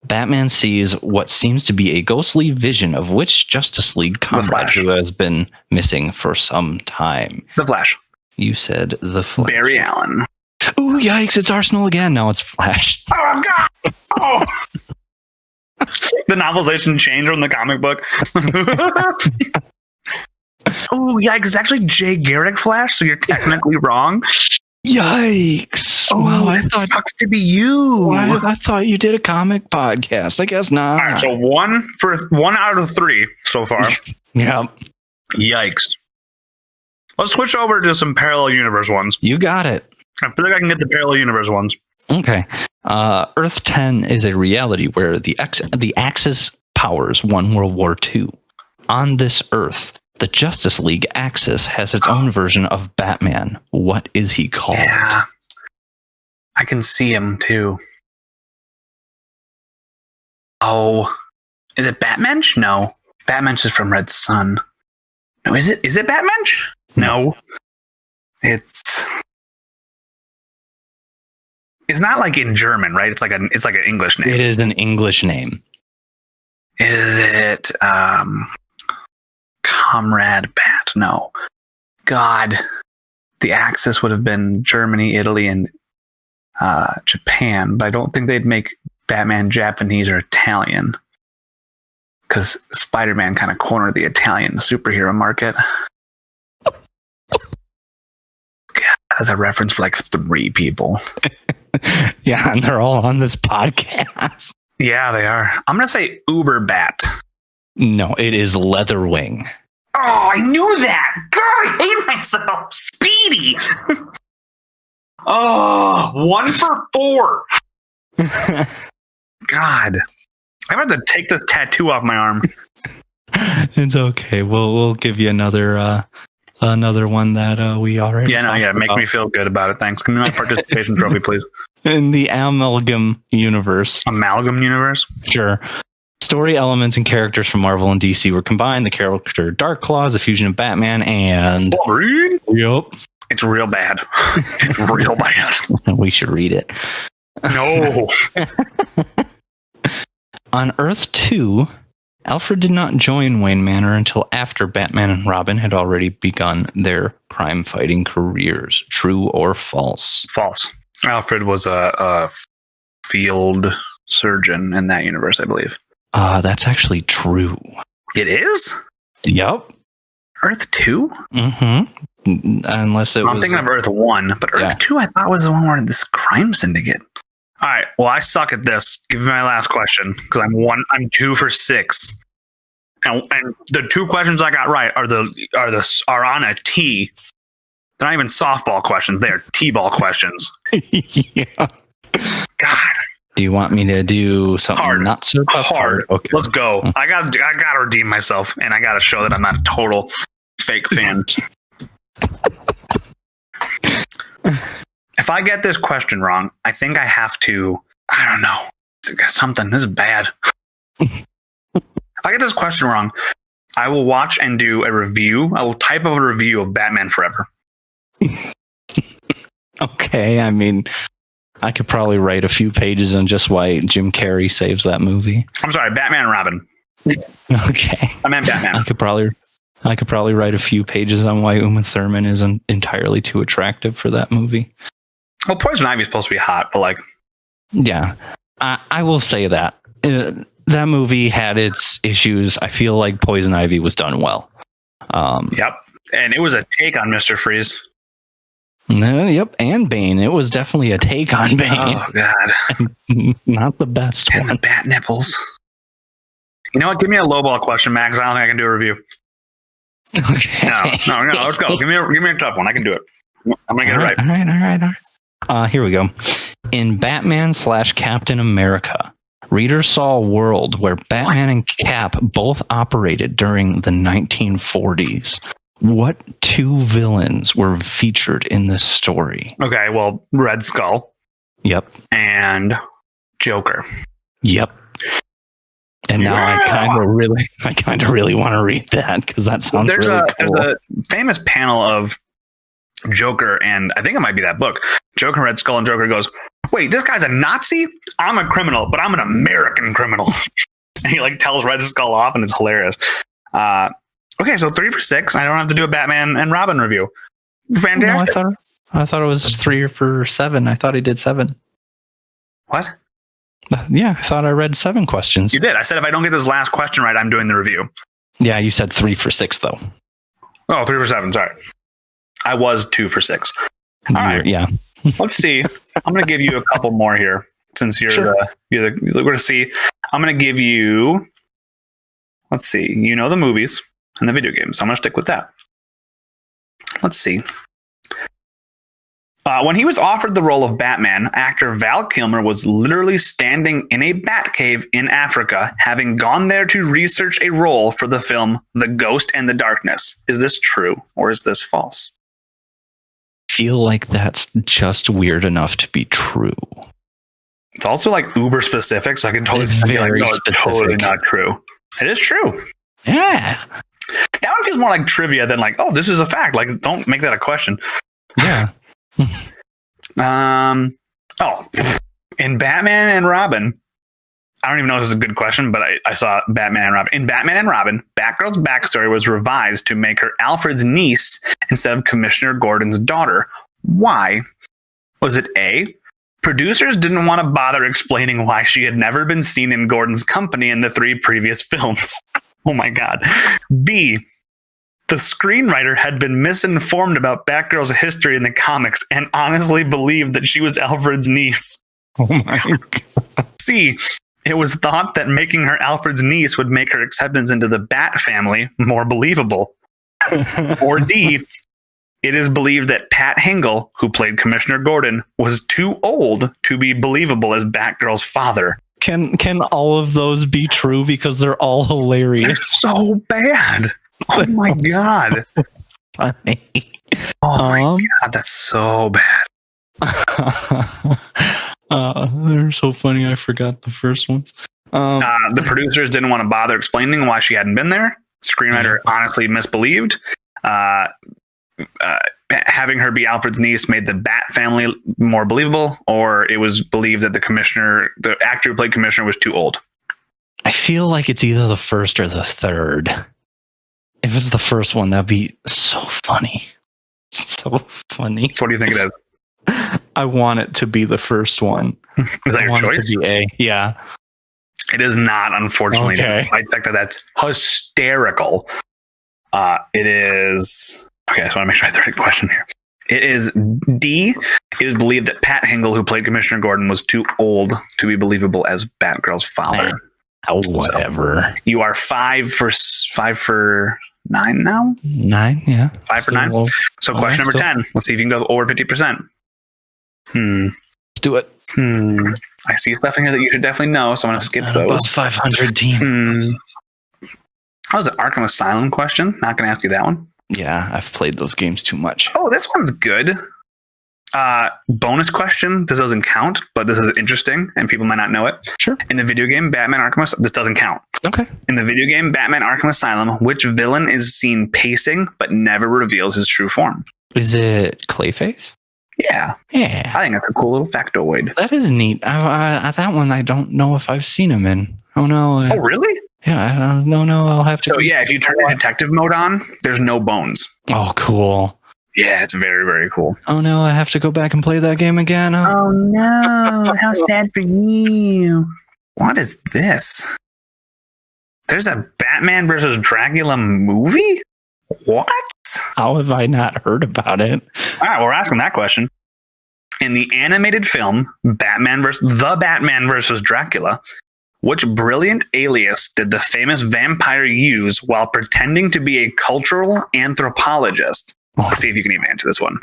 Batman sees what seems to be a ghostly vision of which Justice League comrade who has been missing for some time. The Flash. You said the Flash. Barry Allen. Ooh, yikes, it's Arsenal again. Now it's Flash. Oh, God. Oh. The novelization changed from the comic book. Oh, yikes. It's actually Jay Garrick Flash, so you're technically wrong. Yikes. Oh, wow, I thought it sucks to be you. I thought you did a comic podcast. I guess not. All right, so 1 out of 3 so far. Yeah. Yikes. Let's switch over to some parallel universe ones. You got it. I feel like I can get the parallel universe ones. Okay. Earth 10 is a reality where the Axis powers won World War II. On this Earth, the Justice League Axis has its own version of Batman. What is he called? Yeah. I can see him too. Oh. Is it Batmensch? No. Batmensch is from Red Sun. No, is it Batmensch? No. It's not like in German, right? It's like an English name. It is an English name. Is it Comrade Bat? No. God. The Axis would have been Germany, Italy, and Japan, but I don't think they'd make Batman Japanese or Italian. Because Spider-Man kind of cornered the Italian superhero market. God, That's a reference for like 3 people. Yeah, and they're all on this podcast. Yeah, they are. I'm going to say Uber Bat. No, it is Leatherwing. Oh, I knew that. God, I hate myself. Speedy. Oh, 1 for 4. God. I'm going to have to take this tattoo off my arm. It's okay. We'll give you another one that we already. Make me feel good about it. Thanks. Give me my participation trophy, please. In the Amalgam universe. Amalgam universe? Sure. Story elements and characters from Marvel and DC were combined. The character Dark Claw is a fusion of Batman and Wolverine? Yep. It's real bad. It's real bad. We should read it. No. On Earth 2, Alfred did not join Wayne Manor until after Batman and Robin had already begun their crime-fighting careers. True or false? False. Alfred was a field surgeon in that universe, I believe. That's actually true. It is? Yep. Earth 2? Mm-hmm. Unless it was... I'm thinking of Earth 1, but Earth 2 I thought was the one where this crime syndicate. All right. Well, I suck at this. Give me my last question because I'm 2 for 6. And the 2 questions I got right are on a tee. They're not even softball questions. They are T-ball questions. Yeah. God. Do you want me to do something hard? Not so tough? Hard. Okay. Let's go. I got to redeem myself, and I got to show that I'm not a total fake fan. If I get this question wrong, I think I have to. I don't know. Something. This is bad. If I get this question wrong, I will watch and do a review. I will type up a review of Batman Forever. Okay, I mean, I could probably write a few pages on just why Jim Carrey saves that movie. I'm sorry, Batman and Robin. Okay. I meant Batman. I could probably write a few pages on why Uma Thurman isn't entirely too attractive for that movie. Well, Poison Ivy's supposed to be hot, but like... Yeah, I will say that. That movie had its issues. I feel like Poison Ivy was done well. Yep. And it was a take on Mr. Freeze. Yep, and Bane. It was definitely a take on Bane. Oh, God. Not the best and one. The bat nipples. You know what? Give me a lowball question, Max. I don't think I can do a review. Okay. No. Let's go. Give me a tough one. I can do it. I'm going to get it right. All right. Here we go. In Batman/Captain America, readers saw a world where Batman and Cap both operated during the 1940s. What 2 villains were featured in this story? Okay, well, Red Skull. Yep. And Joker. Yep. And now I kind of really want to read that because that sounds really cool. There's a famous panel of Joker, and I think it might be that book. Joker, Red Skull, and Joker goes, "Wait, this guy's a Nazi? I'm a criminal, but I'm an American criminal." And he like tells Red Skull off, and it's hilarious. Okay, so 3 for 6. I don't have to do a Batman and Robin review. Fantastic. No, I thought it was 3 for 7. I thought he did 7. What? Yeah, I thought I read 7 questions. You did. I said if I don't get this last question right, I'm doing the review. Yeah, you said 3 for 6 though. Oh, 3 for 7. Sorry. I was 2 for 6. All right. Yeah. Let's see. I'm going to give you a couple more here since you're we're going to see. I'm going to give you, let's see, the movies and the video games. So I'm going to stick with that. Let's see. When he was offered the role of Batman, actor Val Kilmer was literally standing in a bat cave in Africa, having gone there to research a role for the film The Ghost and the Darkness. Is this true or is this false? Feel like that's just weird enough to be true. It's also like uber specific, so I can totally say like, no, it's totally not true. It is true. Yeah. That one feels more like trivia than like, oh, this is a fact. Like, don't make that a question. Yeah. In Batman and Robin, I don't even know if this is a good question, but I saw Batman and Robin. In Batman and Robin, Batgirl's backstory was revised to make her Alfred's niece instead of Commissioner Gordon's daughter. Why? Was it A, producers didn't want to bother explaining why she had never been seen in Gordon's company in the 3 previous films? Oh my God. B, The screenwriter had been misinformed about Batgirl's history in the comics and honestly believed that she was Alfred's niece. Oh my God. C. It was thought that making her Alfred's niece would make her acceptance into the Bat family more believable. Or D. It is believed that Pat Hingle, who played Commissioner Gordon, was too old to be believable as Batgirl's father. Can all of those be true? Because they're all hilarious. They're so bad. Oh my God. Funny. Oh my God, that's so bad. They're so funny. I forgot the first ones. The producers didn't want to bother explaining why she hadn't been there. The screenwriter honestly misbelieved. Having her be Alfred's niece made the Bat family more believable, or it was believed that the actor who played Commissioner, was too old. I feel like it's either the first or the third. If it's the first one, that'd be so funny. So funny. So what do you think it is? I want it to be the first one. Is that your choice? It to be A. Yeah. It is not, unfortunately. Okay. I think that's hysterical. It is... Okay, I just want to make sure I have the right question here. It is D. It is believed that Pat Hingle, who played Commissioner Gordon, was too old to be believable as Batgirl's father. Oh, whatever. So you are 5 for 9 now? 9, yeah. 5 for 9. So question number 10. Let's see if you can go over 50%. Let's do it. I see stuff in here that you should definitely know, so I'm going to skip those. Above 500 team. That was an Arkham Asylum question. Not going to ask you that one. Yeah, I've played those games too much. Oh, this one's good. Bonus question. This doesn't count, but this is interesting, and people might not know it. Sure. In the video game Batman Arkham Asylum, this doesn't count. Okay. In the video game Batman Arkham Asylum, which villain is seen pacing but never reveals his true form? Is it Clayface? Yeah. Yeah. I think that's a cool little factoid. That is neat. That one, I don't know if I've seen him in. Oh, no. Oh, really? Yeah, no, I'll have to. So, yeah, if you turn the detective mode on, there's no bones. Oh, cool. Yeah, it's very, very cool. Oh, no, I have to go back and play that game again. Oh no. How sad for you. What is this? There's a Batman versus Dracula movie? What? How have I not heard about it? All right, we're asking that question. In the animated film, Batman versus Dracula, which brilliant alias did the famous vampire use while pretending to be a cultural anthropologist? Let's see if you can even answer this one.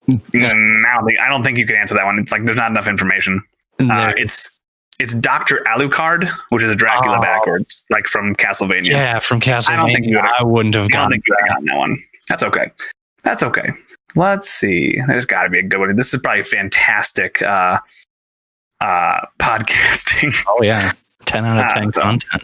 I don't think you can answer that one. It's like there's not enough information. It's Dr. Alucard, which is a Dracula backwards, like from Castlevania. Yeah, from Castlevania. I wouldn't have gotten that one. That's okay. Let's see. There's got to be a good one. This is probably fantastic podcasting. Oh, yeah. 10 out of 10 content.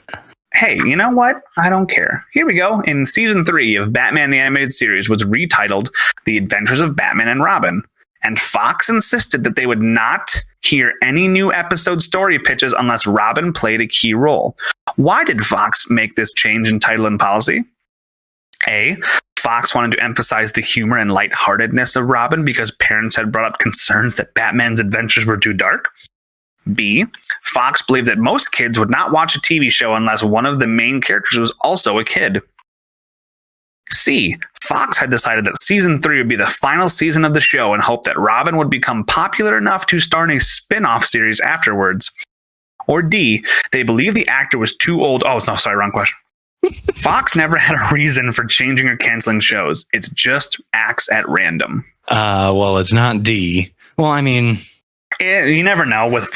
Hey, you know what? I don't care. Here we go. In season 3 of Batman the Animated Series was retitled The Adventures of Batman and Robin. And Fox insisted that they would not hear any new episode story pitches unless Robin played a key role. Why did Fox make this change in title and policy? A. Fox wanted to emphasize the humor and lightheartedness of Robin because parents had brought up concerns that Batman's adventures were too dark. B. Fox believed that most kids would not watch a TV show unless one of the main characters was also a kid. C. Fox had decided that season 3 would be the final season of the show and hoped that Robin would become popular enough to star in a spin-off series afterwards. Or D. They believed the actor was too old. Oh, no, sorry, wrong question. Fox never had a reason for changing or canceling shows. It's just acts at random. Well, it's not D. Well, I mean... you never know with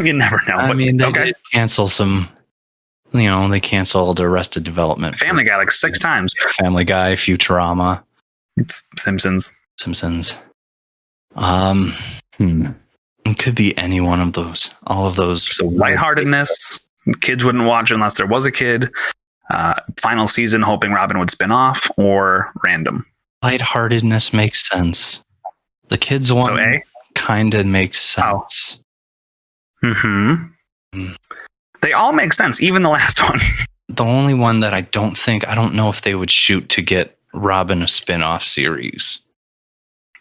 you never know. I mean, they did cancel some, they canceled Arrested Development. Family Guy like 6 times. Family Guy, Futurama. Simpsons. It could be any one of those. All of those. So lightheartedness. Kids wouldn't watch unless there was a kid. Final season, hoping Robin would spin off, or random. Lightheartedness makes sense. The kids one. So A? Kind of makes sense. Oh. They all make sense, even the last one. The only one that I don't know if they would shoot to get Robin a spin-off series.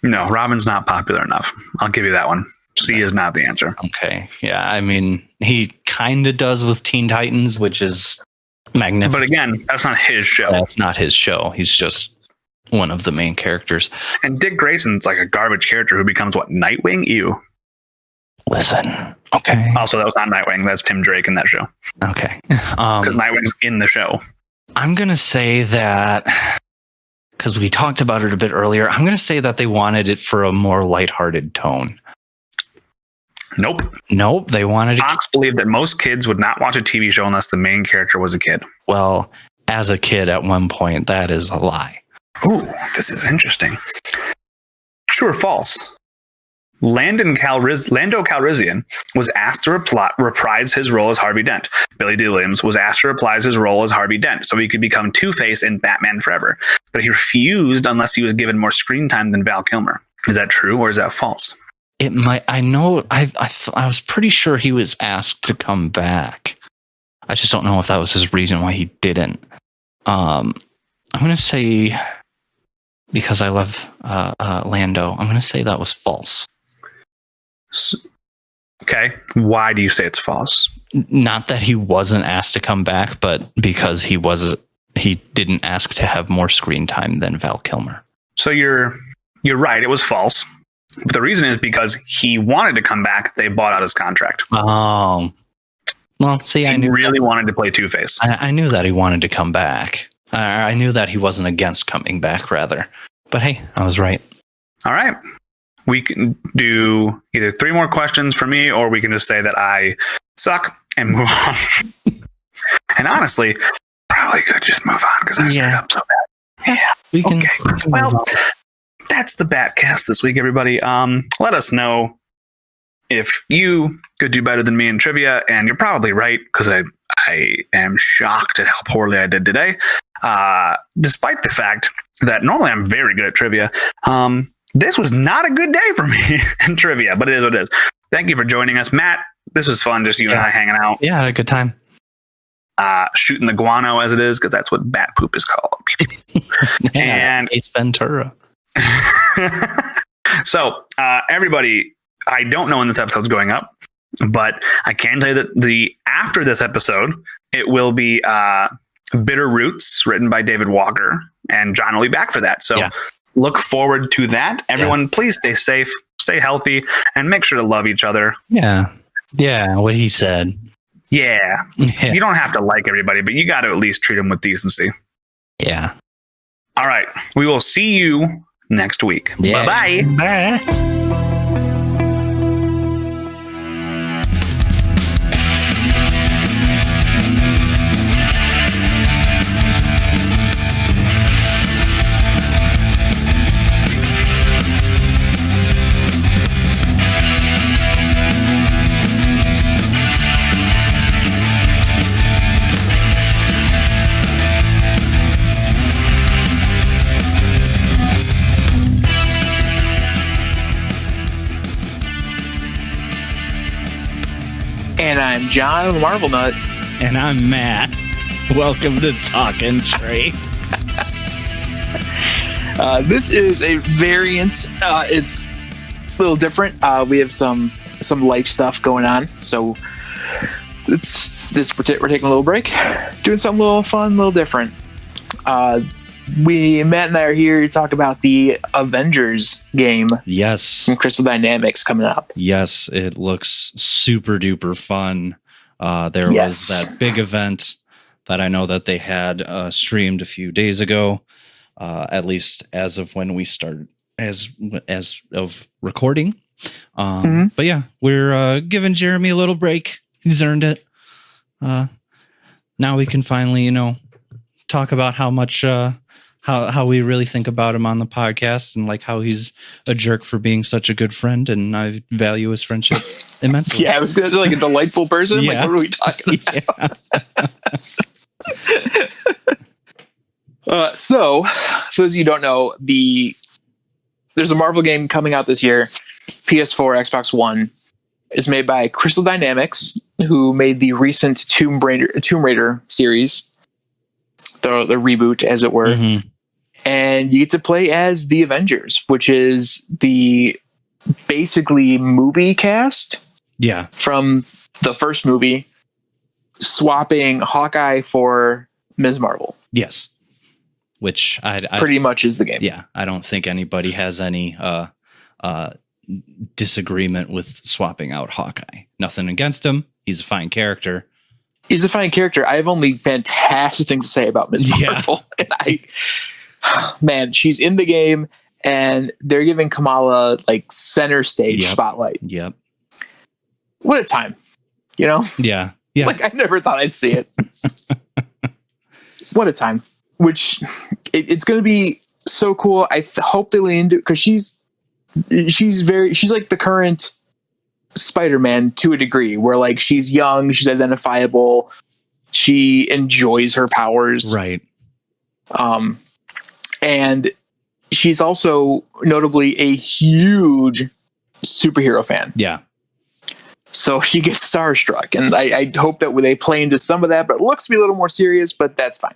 No, Robin's not popular enough. I'll give you that one. C is not the answer. Okay. Yeah, I mean, he kind of does with Teen Titans, which is Magnificent. But again, that's not his show. That's not his show. He's just one of the main characters. And Dick Grayson's like a garbage character who becomes what? Nightwing? Ew. Listen. Okay. Also, that was not Nightwing. That's Tim Drake in that show. Okay. Because Nightwing's in the show. I'm going to say that, because we talked about it a bit earlier, I'm going to say that they wanted it for a more lighthearted tone. Nope. They wanted to... Fox believed that most kids would not watch a TV show unless the main character was a kid. Well, as a kid at one point, that is a lie. Ooh, this is interesting. True or false? Lando Calrissian was asked to reprise his role as Harvey Dent. Billy D. Williams was asked to reprise his role as Harvey Dent so he could become Two-Face in Batman Forever. But he refused unless he was given more screen time than Val Kilmer. Is that true or is that false? It might. I know. I was pretty sure he was asked to come back. I just don't know if that was his reason why he didn't. I'm gonna say, because I love Lando, I'm gonna say that was false. Okay. Why do you say it's false? Not that he wasn't asked to come back, but because he didn't ask to have more screen time than Val Kilmer. So you're right. It was false. But the reason is because he wanted to come back. They bought out his contract. Oh, well, see, I knew really wanted to play Two-Face. I knew that he wanted to come back. I knew that he wasn't against coming back, rather. But hey, I was right. All right. We can do either 3 more questions for me, or we can just say that I suck and move on. And honestly, probably could just move on because I screwed up so bad. Yeah. We can. Well, that's the Batcast this week, everybody. Let us know if you could do better than me in trivia, and you're probably right because I am shocked at how poorly I did today. Despite the fact that normally I'm very good at trivia, this was not a good day for me in trivia, but it is what it is. Thank you for joining us, Matt. This was fun, just you and I hanging out. Yeah, I had a good time. Shooting the guano, as it is, because that's what bat poop is called. And Ace Ventura. So, everybody, I don't know when this episode's going up, but I can tell you that after this episode, it will be Bitter Roots, written by David Walker, and John will be back for that. So look forward to that. Everyone, please stay safe, stay healthy, and make sure to love each other. Yeah, what he said. Yeah. You don't have to like everybody, but you got to at least treat them with decency. Yeah. All right. We will see you next week. Yeah. Bye-bye. Bye. And I'm John Marvel Nut. And I'm Matt. Welcome to Talkin' Trey. This is a variant. It's a little different. We have some life stuff going on, so we're taking a little break, doing something a little fun, a little different. Matt and I are here to talk about the Avengers game. Yes. From Crystal Dynamics coming up. Yes, it looks super duper fun. There was that big event that I know that they had streamed a few days ago, at least as of when we started, as of recording. But yeah, we're giving Jeremy a little break. He's earned it. Now we can finally, talk about how much how we really think about him on the podcast, and like how he's a jerk for being such a good friend, and I value his friendship immensely. Yeah, I was gonna say, like, a delightful person. Yeah. Like, what are we talking about? So, for those of you who don't know, there's a Marvel game coming out this year, PS4, Xbox One. It's made by Crystal Dynamics, who made the recent Tomb Raider series, the reboot, as it were. Mm-hmm. And you get to play as the Avengers, which is the basically movie cast. Yeah. From the first movie. swapping Hawkeye for Ms. Marvel. Yes. Which I pretty much is the game. Yeah, I don't think anybody has any disagreement with swapping out Hawkeye. Nothing against him. He's a fine character. He's a fine character. I have only fantastic things to say about Ms. Marvel. And man, she's in the game, and they're giving Kamala like center stage spotlight. Yep. What a time, you know? Yeah. Like, I never thought I'd see it. What a time. Which it's going to be so cool. I hope they lean into, because she's like the current Spider-Man to a degree, where like she's young, she's identifiable, she enjoys her powers, right? And she's also notably a huge superhero fan. Yeah. So she gets starstruck, and I hope that they play into some of that, but it looks to be a little more serious, but that's fine.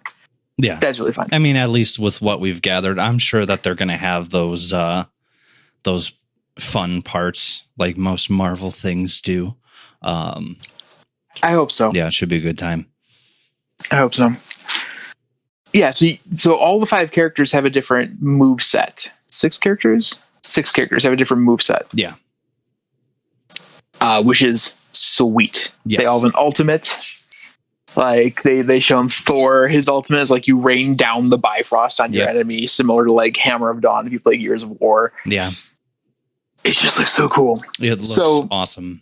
Yeah, that's really fun. I mean, at least with what we've gathered, I'm sure that they're going to have those fun parts like most Marvel things do. I hope so. Yeah, it should be a good time. I hope so. Yeah, so all the 5 characters have a different move set. 6 characters have a different move set. Yeah, which is sweet. Yes. They all have an ultimate. Like they shown Thor, his ultimate is like you rain down the Bifrost on your enemy, similar to like Hammer of Dawn if you play Gears of War. Yeah. It just looks so cool. It looks awesome.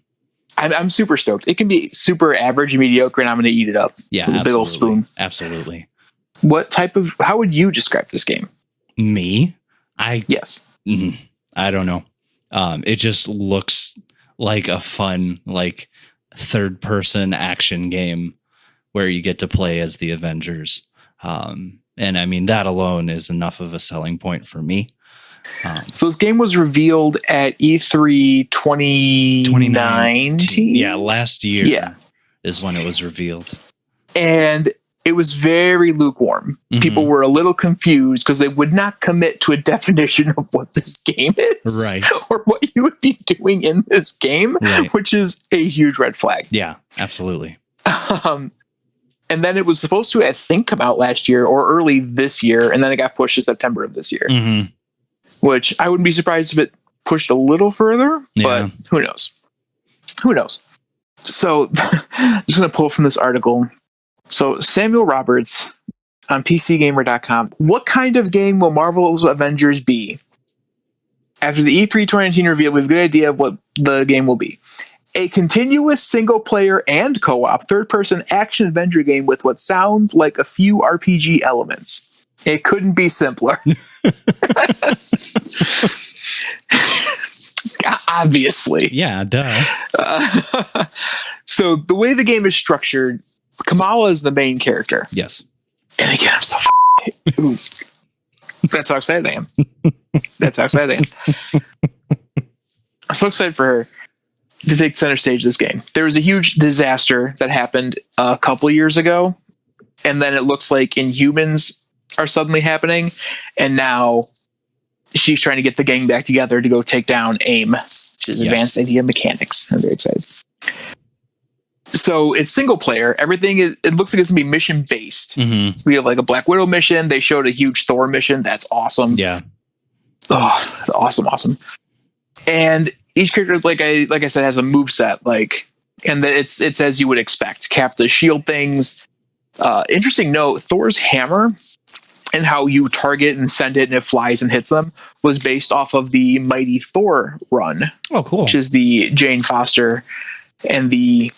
I'm super stoked. It can be super average and mediocre, and I'm going to eat it up. Yeah, with a big old spoon. Absolutely. How would you describe this game? Me? Yes. I don't know. It just looks like a fun, like third person action game where you get to play as the Avengers. And I mean, that alone is enough of a selling point for me. So this game was revealed at E3 2019. Yeah, last year is when it was revealed. And it was very lukewarm. Mm-hmm. People were a little confused because they would not commit to a definition of what this game is. Right. Or what you would be doing in this game, which is a huge red flag. Yeah, absolutely. And then it was supposed to, I think, come out last year or early this year, and then it got pushed to September of this year. Mm-hmm. Which I wouldn't be surprised if it pushed a little further, but who knows? Who knows? So I'm just going to pull from this article. So Samuel Roberts on PCGamer.com. What kind of game will Marvel's Avengers be? After the E3 2019 reveal, we have a good idea of what the game will be. A continuous single-player and co-op third-person action-adventure game with what sounds like a few RPG elements. It couldn't be simpler. Obviously. Yeah, duh. So the way the game is structured, Kamala is the main character. Yes. And again, I'm so that's how excited I am. That's how excited I am. I'm so excited for her to take center stage this game. There was a huge disaster that happened a couple years ago, and then it looks like Inhumans are suddenly happening, and now she's trying to get the gang back together to go take down AIM, which is Advanced Idea Mechanics. I'm very excited. So it's single player. Everything is, it looks like it's gonna be mission based. Mm-hmm. We have like a Black Widow mission. They showed a huge Thor mission. That's awesome. Yeah. Oh, awesome. And each character, like I said, has a move set, and it's as you would expect. Cap the shield things. Interesting note: Thor's hammer and how you target and send it and it flies and hits them was based off of the Mighty Thor run. Oh, cool! Which is the Jane Foster and the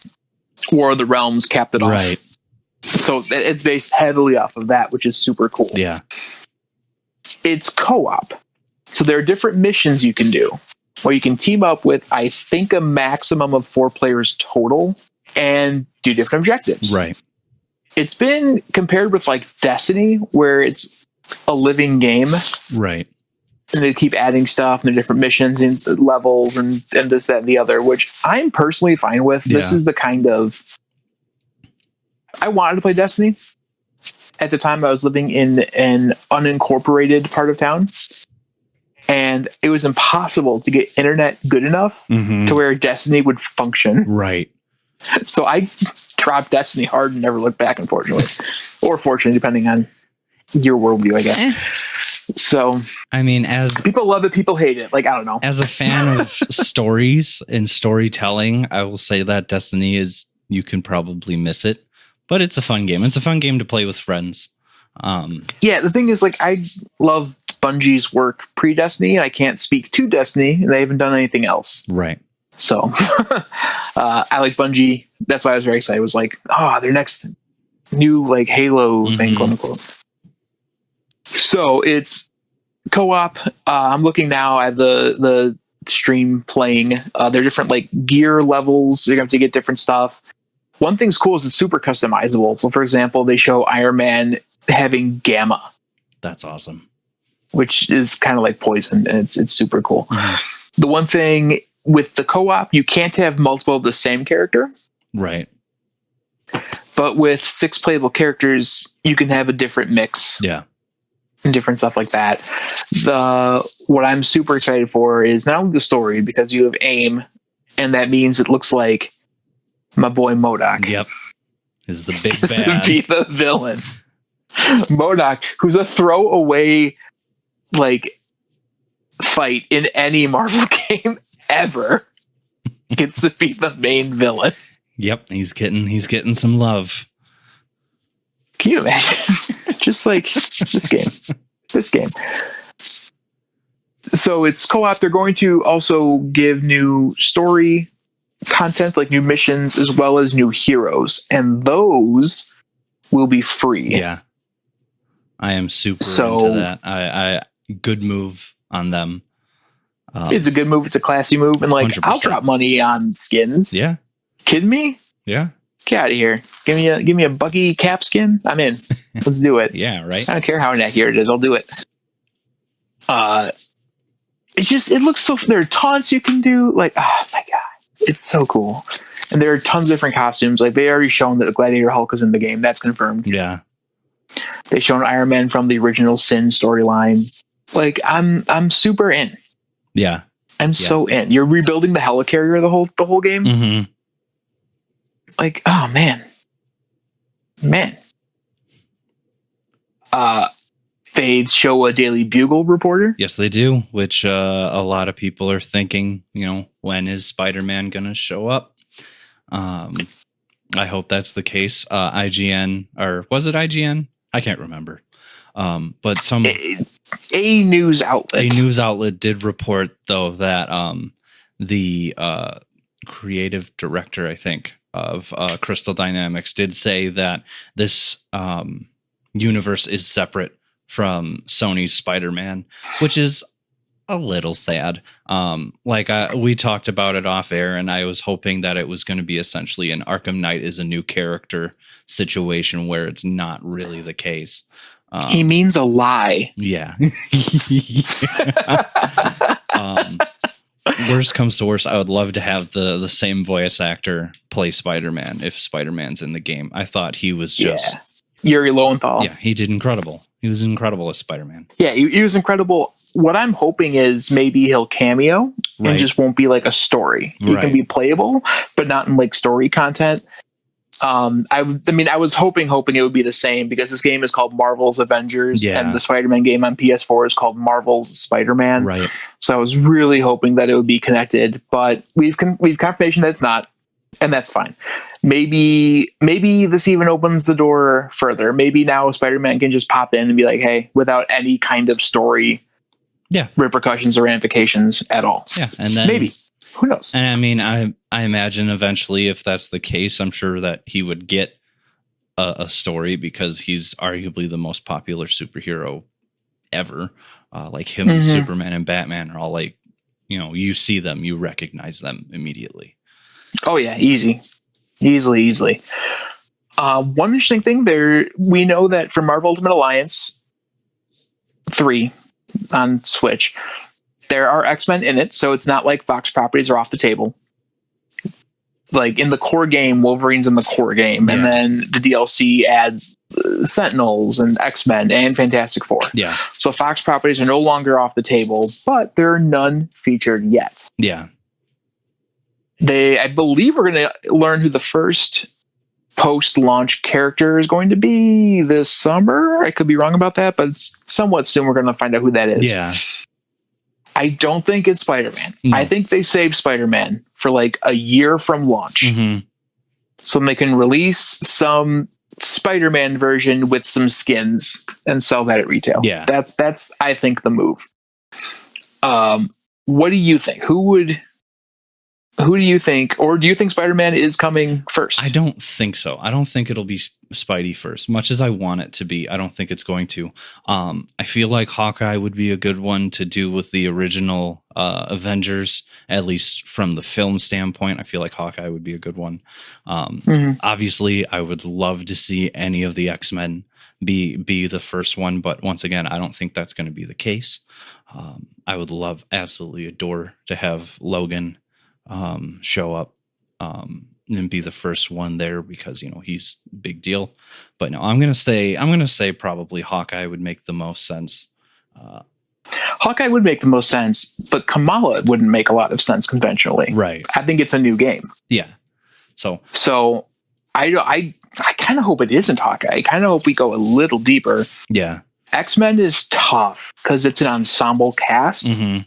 War of the Realms capped it off. Right. So it's based heavily off of that, which is super cool. Yeah. It's co-op, so there are different missions you can do. Where you can team up with, I think, a maximum of 4 players total and do different objectives. Right. It's been compared with like Destiny, where it's a living game. Right. And they keep adding stuff and the different missions and levels and this, that, and the other, which I'm personally fine with. Yeah. This is the kind of... I wanted to play Destiny. At the time, I was living in an unincorporated part of town. And it was impossible to get internet good enough to where Destiny would function. Right. So I dropped Destiny hard and never looked back, unfortunately, or fortunately, depending on your worldview, I guess. So, I mean, as people love it, people hate it. Like, I don't know. As a fan of stories and storytelling, I will say that Destiny is, you can probably miss it, but it's a fun game. It's a fun game to play with friends. Yeah, the thing is, like, I loved Bungie's work pre-Destiny, and I can't speak to Destiny, and they haven't done anything else. Right. So, I like Bungie. That's why I was very excited. It was like, their next new, like, Halo thing, quote unquote. So, it's co-op. I'm looking now at the stream playing. There are different, like, gear levels. You're going to have to get different stuff. One thing's cool is it's super customizable. So, for example, they show Iron Man having gamma. That's awesome. Which is kind of like poison, and it's super cool. Mm-hmm. The one thing with the co-op, you can't have multiple of the same character. Right. But with 6 playable characters, you can have a different mix. Yeah. And different stuff like that. What I'm super excited for is not only the story, because you have aim, and that means it looks like my boy MODOK. Yep. Is the big to bad. be the villain. MODOK, who's a throwaway, like, fight in any Marvel game ever, gets to be the main villain. Yep, he's getting some love. Can you imagine? Just like this game. So it's co-op. They're going to also give new story content, like new missions, as well as new heroes, and those will be free. Yeah, I am super into that. I good move on them. It's a good move. It's a classy move, and like 100%. I'll drop money on skins. Yeah, kidding me? Yeah, get out of here. Give me a Buggy Cap skin. I'm in. Let's do it. yeah, right. I don't care how inaccurate it is. I'll do it. It looks so. There are taunts you can do. Like, oh my god, it's so cool. And there are tons of different costumes. Like, they already shown that Gladiator Hulk is in the game. That's confirmed. Yeah. They've shown Iron Man from the original Sin storyline. Like, I'm super in. Yeah. I'm so in. You're rebuilding the helicarrier the whole game. Mm-hmm. Like, oh man. They show a Daily Bugle reporter. Yes, they do, which a lot of people are thinking, when is Spider-Man going to show up? I hope that's the case. IGN, or was it IGN? I can't remember. But a news outlet did report, though, that the creative director, I think, of Crystal Dynamics did say that this universe is separate from Sony's Spider-Man, which is a little sad. We talked about it off air, and I was hoping that it was going to be essentially an Arkham Knight is a new character situation, where it's not really the case. He means a lie. Yeah. Worst comes to worst, I would love to have the same voice actor play Spider-Man if Spider-Man's in the game. I thought he was just Yuri Lowenthal. Yeah, he did incredible. He was incredible as Spider-Man. Yeah, he was incredible. What I'm hoping is maybe he'll cameo and just won't be like a story. He can be playable, but not in like story content. I was hoping it would be the same, because this game is called Marvel's Avengers, and the Spider-Man game on PS4 is called Marvel's Spider-Man. Right. So I was really hoping that it would be connected, but we've confirmation that it's not, and that's fine. Maybe this even opens the door further. Maybe now Spider-Man can just pop in and be like, hey, without any kind of story repercussions or ramifications at all. Yeah, and then maybe. Who knows? And I mean, I imagine eventually, if that's the case, I'm sure that he would get a story, because he's arguably the most popular superhero ever. Like him and Superman and Batman are all like, you see them, you recognize them immediately. Oh yeah, easily. One interesting thing there, we know that for Marvel Ultimate Alliance 3 on Switch, there are X-Men in it, so it's not like Fox properties are off the table. Like in the core game, Wolverine's in the core game, and then the DLC adds Sentinels and X-Men and Fantastic Four. Yeah. So Fox properties are no longer off the table, but there are none featured yet. Yeah. I believe we're going to learn who the first post-launch character is going to be this summer. I could be wrong about that, but it's somewhat soon we're going to find out who that is. Yeah. I don't think it's Spider-Man. No. I think they saved Spider-Man for like a year from launch. Mm-hmm. So they can release some Spider-Man version with some skins and sell that at retail. Yeah. That's I think the move. What do you think? Who do you think, or do you think Spider-Man is coming first? I don't think so. I don't think it'll be Spidey first. Much as I want it to be, I don't think it's going to. I feel like Hawkeye would be a good one to do with the original Avengers, at least from the film standpoint. I feel like Hawkeye would be a good one. Obviously, I would love to see any of the X-Men be the first one, but once again, I don't think that's going to be the case. I would absolutely adore to have Logan show up and be the first one there, because he's a big deal. But no, I'm gonna say probably Hawkeye would make the most sense. Hawkeye would make the most sense, but Kamala wouldn't make a lot of sense conventionally. Right. I think it's a new game. Yeah. So I kind of hope it isn't Hawkeye. I kind of hope we go a little deeper. Yeah. X-Men is tough because it's an ensemble cast. Mm-hmm.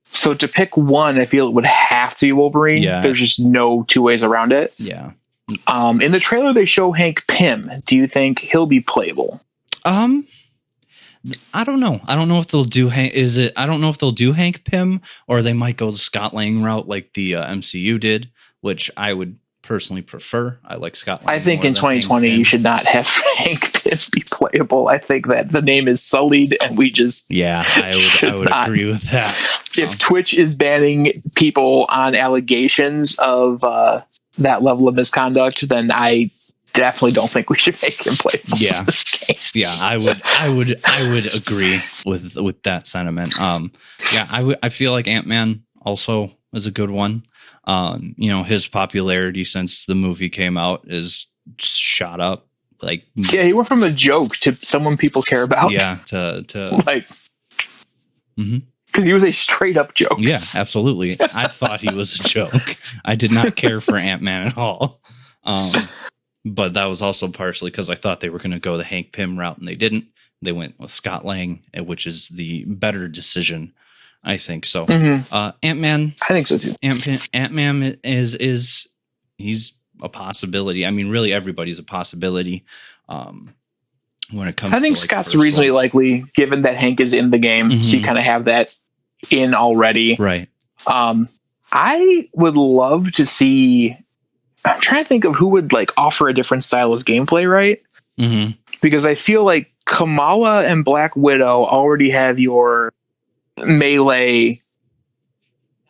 So to pick one, I feel it would have to be Wolverine. Yeah. There's just no two ways around it. Yeah. In the trailer, they show Hank Pym. Do you think he'll be playable? I don't know. I don't know if they'll do I don't know if they'll do Hank Pym, or they might go the Scott Lang route like the MCU did, which I would personally prefer. I like Scott Lang. I think in 2020 you should not have Hank Pym be playable. I think that the name is sullied, and we just I would agree with that. If Twitch is banning people on allegations of that level of misconduct, then I definitely don't think we should make him play. Yeah, yeah, I would agree with that sentiment. I feel like Ant-Man also is a good one. His popularity since the movie came out is shot up. Like, yeah, he went from a joke to someone people care about. Yeah, to like, because he was a straight up joke. Yeah, absolutely. I thought he was a joke. I did not care for Ant-Man at all. But that was also partially because I thought they were going to go the Hank Pym route, and they didn't. They went with Scott Lang, which is the better decision, I think. So Ant-Man, I think so too. Ant-Man he's a possibility. I mean, really, everybody's a possibility. When it comes, I think Scott's reasonably likely, given that Hank is in the game, so you kind of have that in already. Right. I would love to see. I'm trying to think of who would offer a different style of gameplay, right? Because I feel like Kamala and Black Widow already have your melee,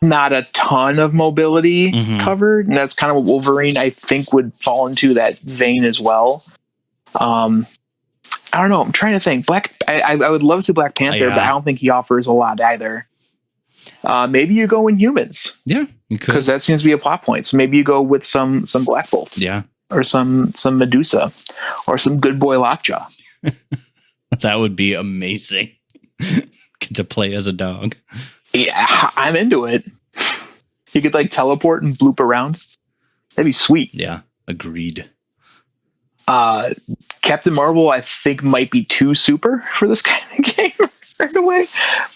not a ton of mobility covered, and that's kind of what Wolverine I think would fall into that vein as well. I don't know. I'm trying to think. I would love to see Black Panther, but I don't think he offers a lot either. Maybe you go in Humans. Yeah, you could, because that seems to be a plot point. So maybe you go with some Black Bolt. Yeah, or some Medusa, or some Good Boy Lockjaw. That would be amazing. Get to play as a dog. Yeah, I'm into it. You could teleport and bloop around. That'd be sweet. Yeah, agreed. Captain Marvel, I think, might be too super for this kind of game right away,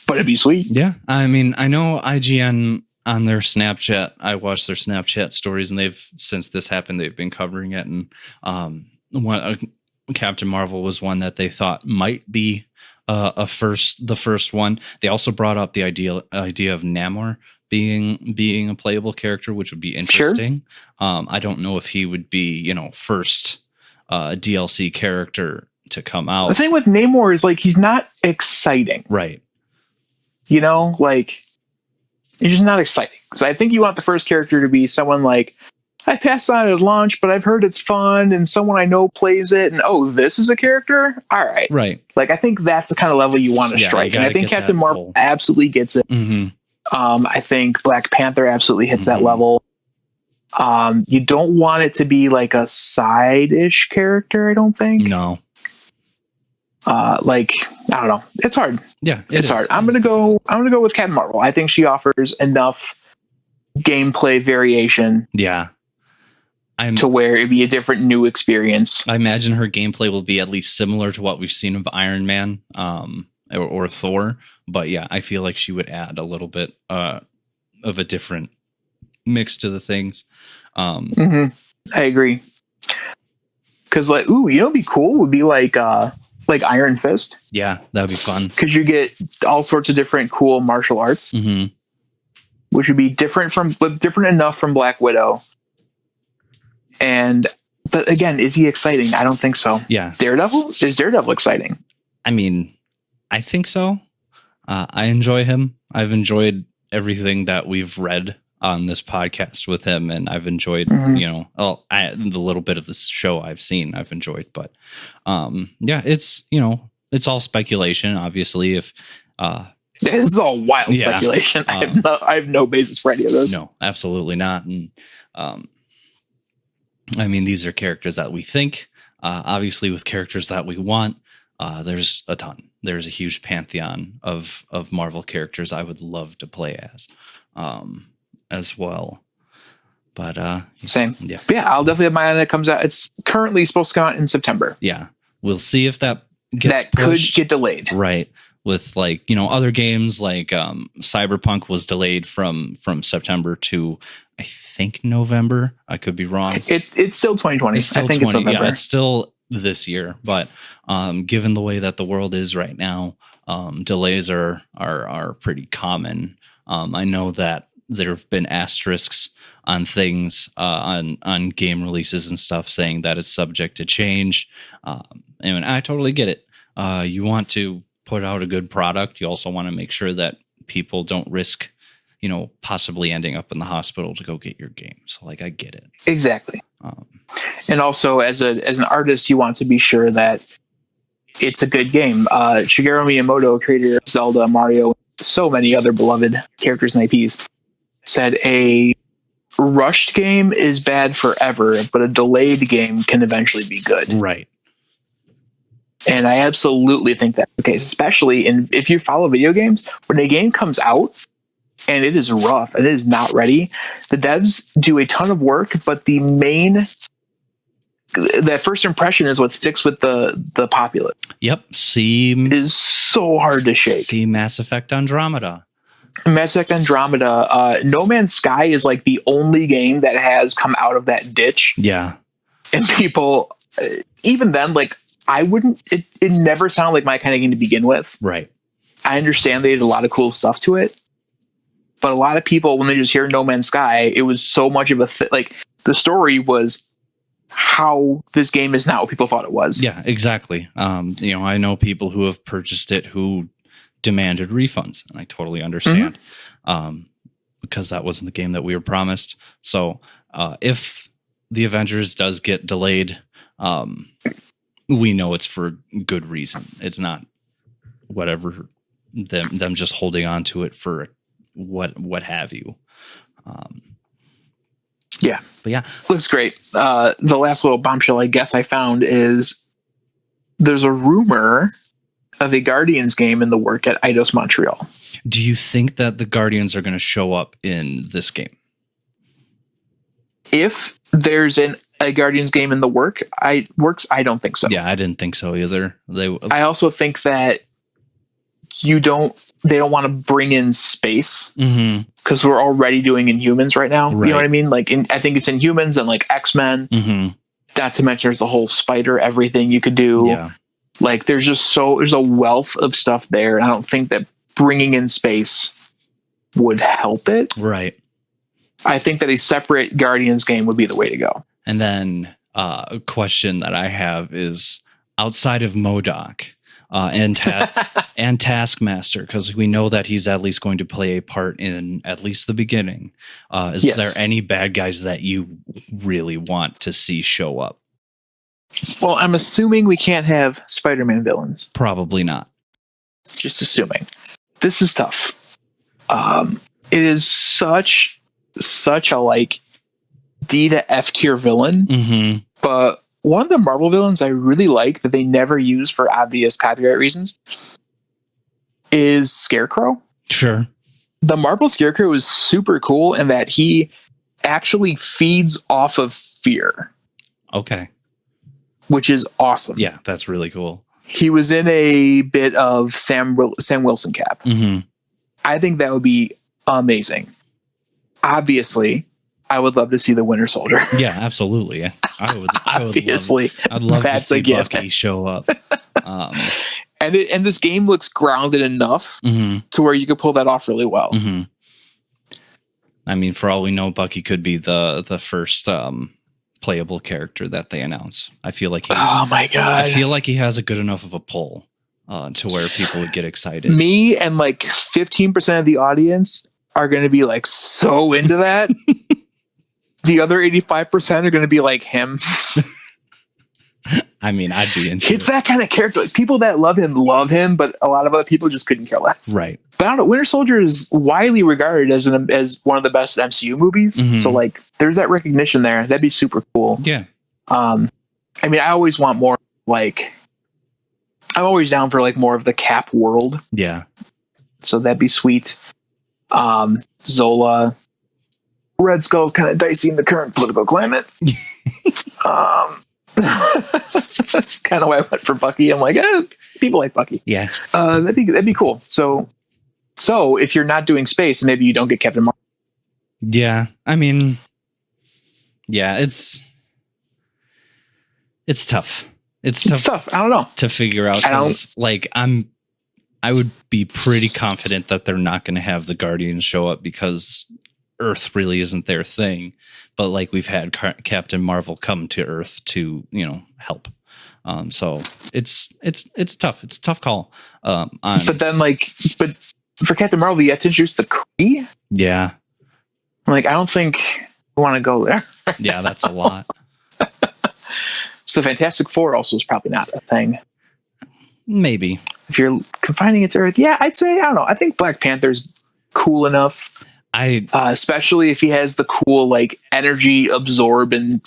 but it'd be sweet. Yeah, I mean, I know IGN on their Snapchat. I watched their Snapchat stories, and they've since this happened, they've been covering it. And Captain Marvel was one that they thought might be the first one. They also brought up the idea of Namor being a playable character, which would be interesting. Sure. I don't know if he would be first DLC character to come out. The thing with Namor is he's not exciting, right? He's just not exciting. Because I think you want the first character to be someone I passed on it at launch, but I've heard it's fun, and someone I know plays it, and this is a character. All right, right. I think that's the kind of level you want to strike, and I think Captain Marvel absolutely gets it. I think Black Panther absolutely hits that level. You don't want it to be a side-ish character, I don't think. No. I don't know. It's hard. Yeah, it's hard. I'm gonna go with Captain Marvel. I think she offers enough gameplay variation. Yeah. to where it'd be a different new experience. I imagine her gameplay will be at least similar to what we've seen of Iron Man or Thor. But yeah, I feel like she would add a little bit of a different mix to the things. I agree. Because like, ooh, you know, what'd be cool would be like Iron Fist. Yeah, that'd be fun. Because you get all sorts of different cool martial arts, which would be different enough from Black Widow. But again, is he exciting? I don't think so. Yeah, is Daredevil exciting? I mean, I think so. I enjoy him. I've enjoyed everything that we've read on this podcast with him, and I've enjoyed, the little bit of this show I've seen, I've enjoyed. But yeah, it's all speculation. Obviously, if this is all wild speculation. I have no basis for any of this. No, absolutely not. And I mean, these are characters that we think. Obviously, with characters that we want, there's a ton. There's a huge pantheon of Marvel characters I would love to play as well. But same. Yeah. But yeah, I'll definitely have my eye on it. It comes out. It's currently supposed to come out in September. Yeah. We'll see if that gets pushed. Could get delayed. Right. With other games like Cyberpunk was delayed from September to I think November. I could be wrong. It's still 2020. It's still I think 20, it's November. Yeah, it's still this year. But given the way that the world is right now, delays are pretty common. I know that there have been asterisks on things on game releases and stuff saying that it's subject to change. And I totally get it. You want to put out a good product. You also want to make sure that people don't risk, possibly ending up in the hospital to go get your game. So I get it. Exactly. And also as an artist, you want to be sure that it's a good game. Shigeru Miyamoto, creator of Zelda, Mario, so many other beloved characters and IPs, said a rushed game is bad forever, but a delayed game can eventually be good. Right. And I absolutely think that's the case, especially if you follow video games, when a game comes out and it is rough and it is not ready, the devs do a ton of work, but that first impression is what sticks with the populace. Yep. It is so hard to shake. See Mass Effect Andromeda. No Man's Sky is like the only game that has come out of that ditch. Yeah. And people, even then, it never sounded like my kind of game to begin with. Right. I understand they did a lot of cool stuff to it, but a lot of people, when they just hear No Man's Sky, it was so much of a the story was how this game is not what people thought it was. Yeah, exactly. I know people who have purchased it who demanded refunds, and I totally understand, because that wasn't the game that we were promised. So if the Avengers does get delayed, we know it's for good reason. It's not whatever them just holding on to it for what have you. Yeah. But yeah, looks great. The last little bombshell I guess I found is there's a rumor of a Guardians game in the work at Eidos Montreal. Do you think that the Guardians are going to show up in this game? If there's a Guardians game in the works, I don't think so. Yeah, I didn't think so either. I also think that they don't want to bring in space because we're already doing Inhumans right now. Right. You know what I mean? I think it's Inhumans and X-Men. Not to mention there's the whole spider, everything you could do. Yeah. There's a wealth of stuff there. And I don't think that bringing in space would help it. Right. I think that a separate Guardians game would be the way to go. And then a question that I have is, outside of MODOK and Taskmaster, because we know that he's at least going to play a part in at least the beginning, is there any bad guys that you really want to see show up? Well, I'm assuming we can't have Spider-Man villains. Probably not. Just assuming. This is tough. It is such a D to F tier villain. But one of the Marvel villains I really like that they never use for obvious copyright reasons is Scarecrow. Sure. The Marvel Scarecrow is super cool in that he actually feeds off of Fear, Okay. which is awesome. Yeah, that's really cool. He was in a bit of Sam Wilson Cap. Mm-hmm. I think that would be amazing. Obviously, I would love to see the Winter Soldier. Yeah, absolutely. I would Obviously, I'd love to that's see a given. Bucky show up. And this game looks grounded enough Mm-hmm. to where you could pull that off really well. Mm-hmm. I mean, for all we know, Bucky could be the first playable character that they announce. I feel like Oh my god! I feel like he has a good enough of a pull to where people would get excited. Me and like 15% of the audience are going to be like so into that. The other 85% are going to be like him. I mean, I'd be into It's that kind of character. Like, people that love him, but a lot of other people just couldn't care less. right. But I don't know. Winter Soldier is widely regarded as one of the best MCU movies. Mhm. So like, there's that recognition there. That'd be super cool. Yeah. I mean, I always want more. Like, I'm always down for like more of the Cap world. Yeah. So that'd be sweet. Zola, Red Skull's kind of dicey in the current political climate. That's kind of why I went for Bucky. I'm like, people like Bucky. Yeah. That'd be cool. So if you're not doing space, maybe you don't get Captain Marvel. Yeah. I mean, yeah, it's tough. It's tough I don't know. to figure out. 'Cause, like, I would be pretty confident that they're not going to have the Guardians show up because Earth really isn't their thing. But like, we've had Captain Marvel come to Earth to, help. So it's tough. It's a tough call. But for Captain Marvel, you have to introduce the Kree. Yeah. Like, I don't think we want to go there. Yeah, that's a lot. So Fantastic Four also is probably not a thing. Maybe. If you're confining it to Earth, yeah, I'd say, I don't know. I think Black Panther's cool enough. Especially if he has the cool, like, energy absorb and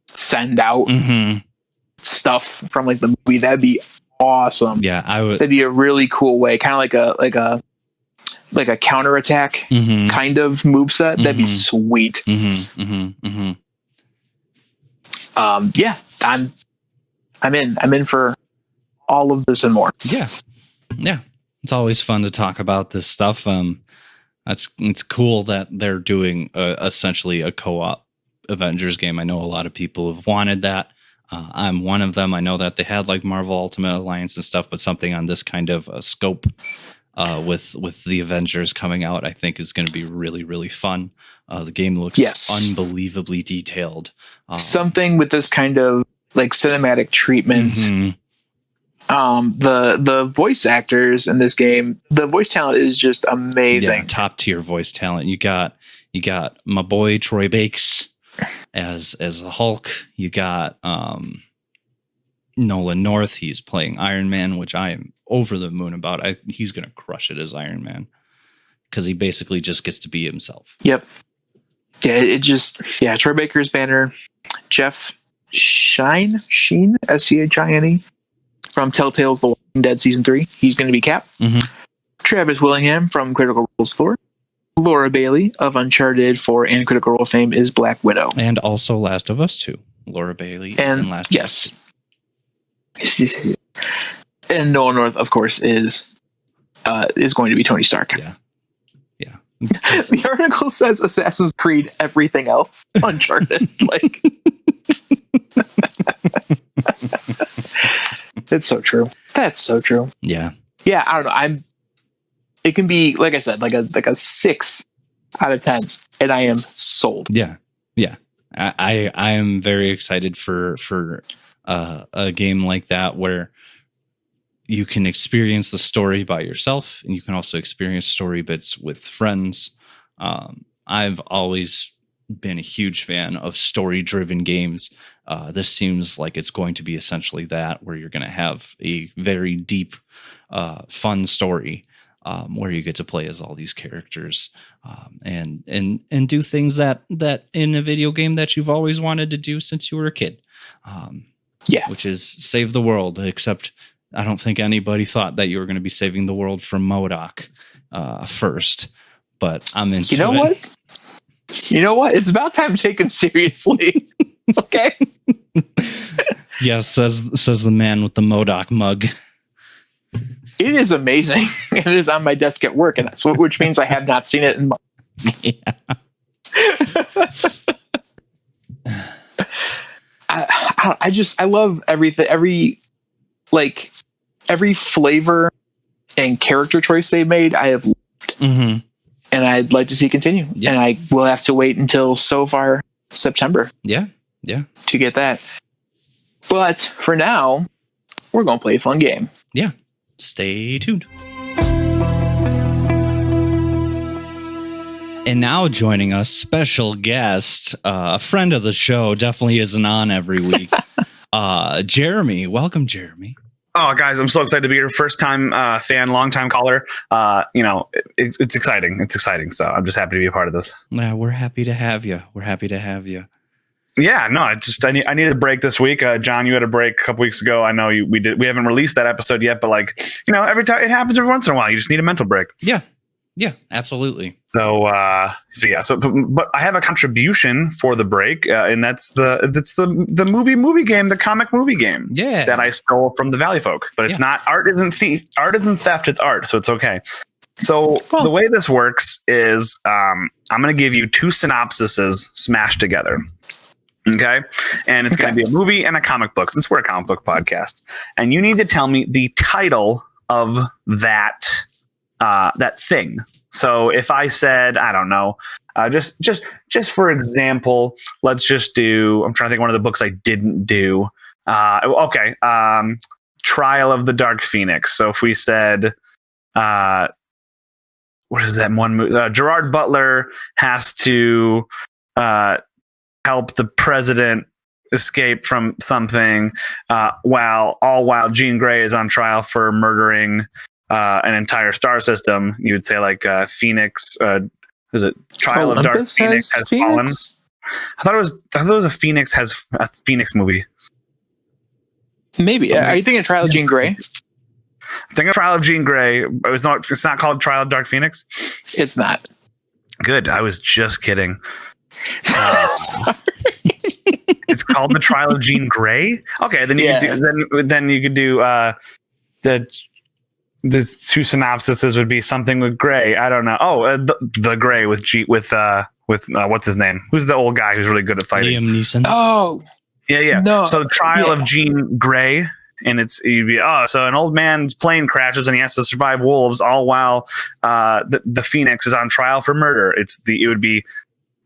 send out stuff from like the movie. That'd be awesome. Yeah, I would. That'd be a really cool way, kind of like a counterattack kind of moveset. That'd be sweet. Yeah, I'm in for all of this and more. Yeah. It's always fun to talk about this stuff. It's cool that they're doing essentially a co-op Avengers game. I know a lot of people have wanted that. I'm one of them. I know that they had like Marvel Ultimate Alliance and stuff, but something on this kind of scope with the Avengers coming out, I think is going to be really, really fun. The game looks unbelievably detailed. Something with this kind of like cinematic treatment. The voice actors in this game, the voice talent is just amazing. Yeah, top tier voice talent. You got my boy Troy Bakes as a Hulk. You got Nolan North. He's playing Iron Man, which I am over the moon about. He's gonna crush it as Iron Man because he basically just gets to be himself. Yep. Yeah, Troy Baker's Banner. Jeff Shine, Schine from Telltale's The Walking Dead Season 3. He's going to be Cap. Travis Willingham from Critical Role's Thor. Laura Bailey of Uncharted 4 and Critical Role fame is Black Widow. And also Last of Us 2. Laura Bailey is in Last of Us 2. And Nolan North, of course, is going to be Tony Stark. Yeah. The article says Assassin's Creed everything else. Uncharted. Like, it's so true. That's so true. Yeah. Yeah, I don't know. It can be, like I said, like a 6 out of 10, and I am sold. Yeah. I am very excited for a game like that where you can experience the story by yourself, and you can also experience story bits with friends. I've always been a huge fan of story-driven games. This seems like it's going to be essentially that, where you're going to have a very deep, fun story where you get to play as all these characters and do things that in a video game that you've always wanted to do since you were a kid. Which is save the world, except I don't think anybody thought that you were going to be saving the world from MODOK first, but I'm into You know what? It's about time to take him seriously. Okay. Yes, says the man with the MODOK mug. It is amazing. It is on my desk at work, and which means I have not seen it in months. Yeah. I love everything, every flavor and character choice they made. I have, Mm-hmm. and I'd like to see continue. Yeah. And I will have to wait until so far September Yeah. to get that. But for now, we're going to play a fun game. Yeah. Stay tuned. And now joining us, special guest, a friend of the show, definitely isn't on every week. Jeremy. Welcome, Jeremy. Oh, guys, I'm so excited to be your first time fan, long time caller. It's exciting. It's exciting. So I'm just happy to be a part of this. Yeah, we're happy to have you. Yeah, no, I needed a break this week. John, you had a break a couple weeks ago. I know we haven't released that episode yet, but every time it happens every once in a while, you just need a mental break. Yeah, absolutely. But I have a contribution for the break, and that's the movie game, the comic movie game. Yeah. That I stole from the Valley Folk. But it's not art isn't theft, it's art, so it's okay. So the way this works is I'm going to give you two synopsises smashed together. Okay. And it's going to be a movie and a comic book, since we're a comic book podcast. And you need to tell me the title of that thing. So if I said, I don't know, just for example, let's just do, I'm trying to think of one of the books I didn't do. Okay. Trial of the Dark Phoenix. So if we said, what is that one movie? Gerard Butler has to help the president escape from something, while Jean Grey is on trial for murdering an entire star system. You would say Phoenix. Is it Trial of Dark Phoenix has fallen? I thought it was a Phoenix movie. Maybe. Are you thinking Trial of Jean Grey? I'm thinking of Trial of Jean Grey. It's not called Trial of Dark Phoenix. It's not. Good. I was just kidding. Sorry. It's called The Trial of Jean Grey. Okay, then you could do the two synopsises would be something with Grey. I don't know. Oh, the Grey with what's his name? Who's the old guy who's really good at fighting? Liam Neeson. Oh, yeah. No. So the Trial of Jean Grey, and so an old man's plane crashes and he has to survive wolves, all while the Phoenix is on trial for murder. It would be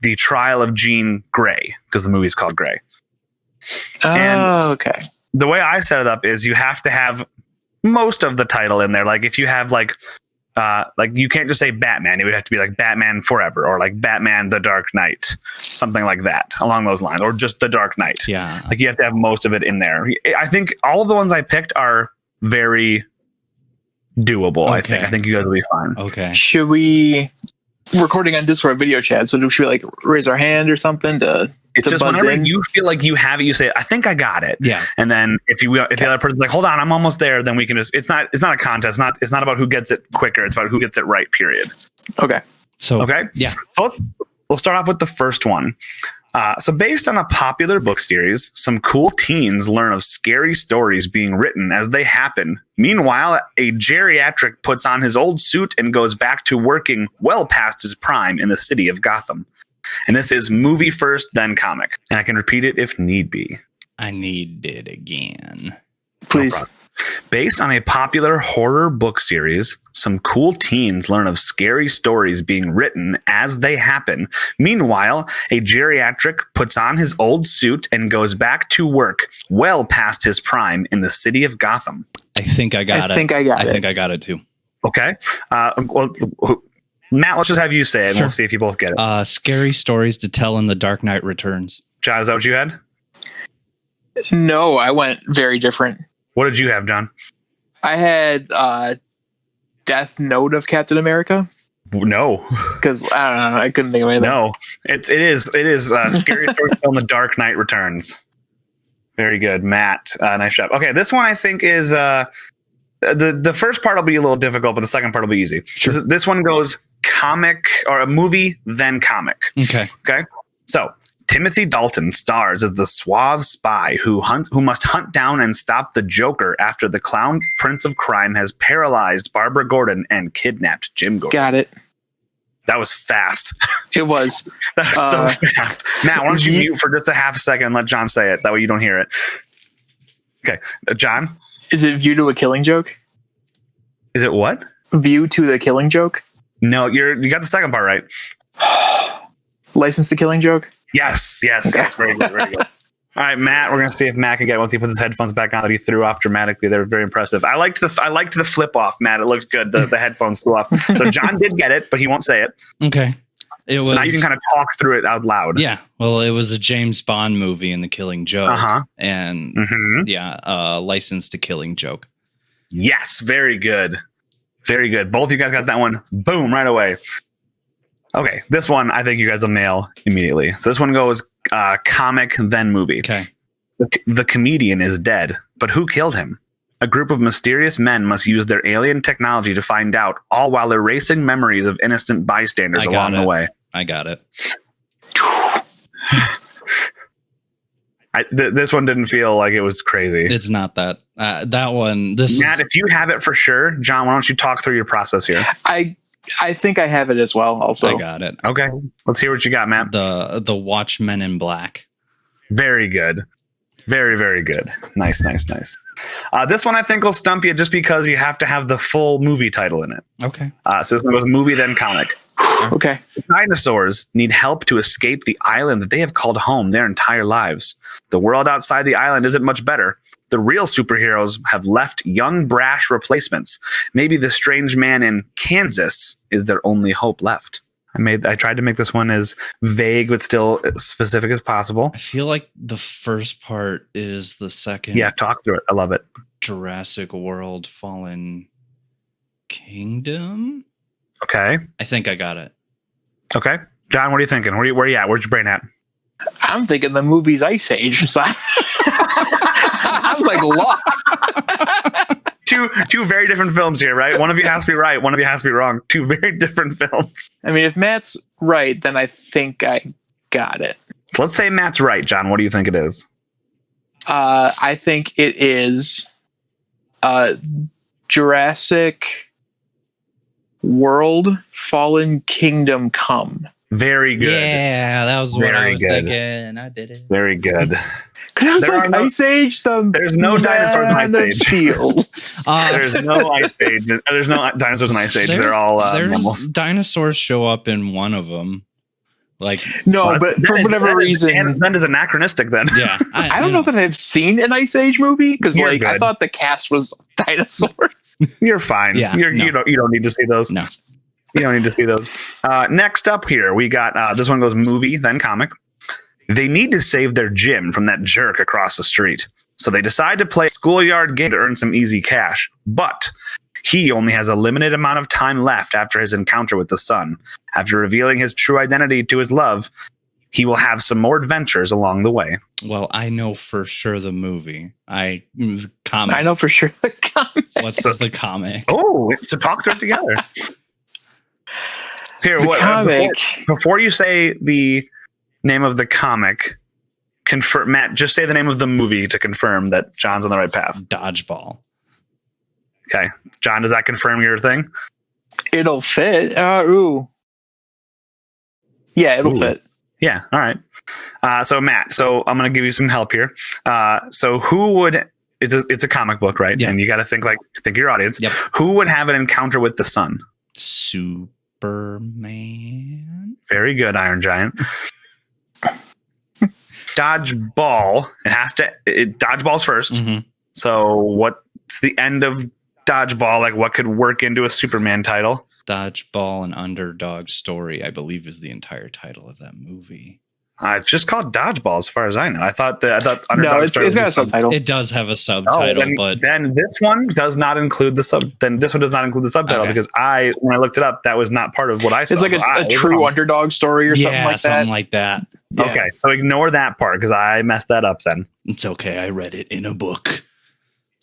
the Trial of Jean Grey, because the movie's called Grey. Okay. The way I set it up is you have to have most of the title in there. Like if you have you can't just say Batman. It would have to be like Batman Forever, or like Batman The Dark Knight, something like that along those lines, or just The Dark Knight. Yeah. Like you have to have most of it in there. I think all of the ones I picked are very doable. Okay. I think you guys will be fine. Okay. Should we recording on Discord video chat? So should we raise our hand or something to? It's just whenever you feel like you have it, you say, "I think I got it." Yeah. And then if the other person's like, "Hold on, I'm almost there," then we can just. It's not a contest. It's not about who gets it quicker. It's about who gets it right. Period. Okay. So okay. Yeah. So we'll start off with the first one. So based on a popular book series, some cool teens learn of scary stories being written as they happen. Meanwhile, a geriatric puts on his old suit and goes back to working well past his prime in the city of Gotham. And this is movie first, then comic. And I can repeat it if need be. I need it again. Please. No, based on a popular horror book series, some cool teens learn of scary stories being written as they happen. Meanwhile, a geriatric puts on his old suit and goes back to work well past his prime in the city of Gotham. I think I got it. I think I got it too. Okay. Matt, let's just have you say it, and Sure. we'll see if you both get it. Scary stories to tell in The Dark Knight Returns. John, is that what you had? No, I went very different. What did you have, John? I had Death Note of Captain America. No, because I don't know, I couldn't think of anything. No, it is Scary Stories to Tell in The Dark Knight Returns. Very good, Matt. Nice job. Okay, this one I think is the first part will be a little difficult, but the second part will be easy. Sure. This one goes comic or a movie, then comic. Okay. Okay. So Timothy Dalton stars as the suave spy who must hunt down and stop the Joker after the clown prince of crime has paralyzed Barbara Gordon and kidnapped Jim Gordon. Got it. That was fast. It was. That was so fast. Matt, why don't you mute for just a half a second and let John say it? That way you don't hear it. Okay. John? Is it View to a Killing Joke? Is it what? View to the Killing Joke? No, you got the second part right. License to Killing Joke? Yes. Very good. Very good. All right, Matt. We're gonna see if Matt can get it once he puts his headphones back on that he threw off dramatically. They were very impressive. I liked the flip off, Matt. It looked good. The headphones flew off. So John did get it, but he won't say it. Okay. It was. So now you can kind of talk through it out loud. Yeah. Well, it was a James Bond movie in The Killing Joke. And License to Killing Joke. Yes. Very good. Very good. Both of you guys got that one. Boom, right away. Okay, this one I think you guys will nail immediately. So this one goes comic, then movie. Okay. The comedian is dead, but who killed him? A group of mysterious men must use their alien technology to find out, all while erasing memories of innocent bystanders along the way. I got it. This one didn't feel like it was crazy. It's not that. That one. Matt, if you have it for sure, John, why don't you talk through your process here? I think I have it as well. Also, I got it. Okay, let's hear what you got, Matt. The Watchmen in Black. Very good. Very, very good. Nice. This one I think will stump you just because you have to have the full movie title in it. Okay. So this one goes movie, then comic. Okay. The dinosaurs need help to escape the island that they have called home their entire lives. The world outside the island isn't much better. The real superheroes have left young, brash replacements. Maybe the strange man in Kansas is their only hope left. I tried to make this one as vague but still as specific as possible. I feel like the first part is the second. Yeah, talk through it. I love it. Jurassic World Fallen Kingdom. Okay. I think I got it. Okay. John, what are you thinking? Where are you at? Where's your brain at? I'm thinking the movie's Ice Age. So I'm like lost. Two very different films here, right? One of you has to be right. One of you has to be wrong. Two very different films. I mean, if Matt's right, then I think I got it. So let's say Matt's right, John. What do you think it is? I think it is Jurassic World Fallen Kingdom Come. Very good. Yeah, that was what I was thinking. I did it. Very good. Because I was like, Ice Age, there's no dinosaurs in Ice Age. There's no Ice Age. There's no dinosaurs in Ice Age. They're all mammals. Dinosaurs show up in one of them. But for whatever reason, that is anachronistic. Then, yeah, I don't know that I've seen an Ice Age movie because, I thought the cast was dinosaurs. You're fine. Yeah, you don't need to see those. No, you don't need to see those. Next up here, we got this one goes movie, then comic. They need to save their gym from that jerk across the street, so they decide to play a schoolyard game to earn some easy cash. But he only has a limited amount of time left after his encounter with the sun. After revealing his true identity to his love, he will have some more adventures along the way. Well, I know for sure the movie. I know for sure the comic. What's the comic? Oh, so talk through it together. Here, comic. Before you say the name of the comic, confirm, Matt, just say the name of the movie to confirm that John's on the right path. Dodgeball. Okay. John, does that confirm your thing? It'll fit. Ooh. Yeah, it'll fit. Yeah. All right. So Matt, I'm going to give you some help here. So who would, it's a comic book, right? Yeah. And you got to think your audience. Yep. Who would have an encounter with the sun? Superman. Very good, Iron Giant. Dodgeball. Dodgeball's first. Mm-hmm. So what's the end of Dodgeball? Like, what could work into a Superman title? Dodgeball, an underdog story, I believe, is the entire title of that movie. It's just called Dodgeball, as far as I know. I thought underdog. No, it's got a subtitle. It does have a subtitle, but then this one does not include the subtitle because when I looked it up, that was not part of what I saw. It's like a true underdog story or something like that. Something like that. Yeah. Okay, so ignore that part because I messed that up. Then it's okay. I read it in a book.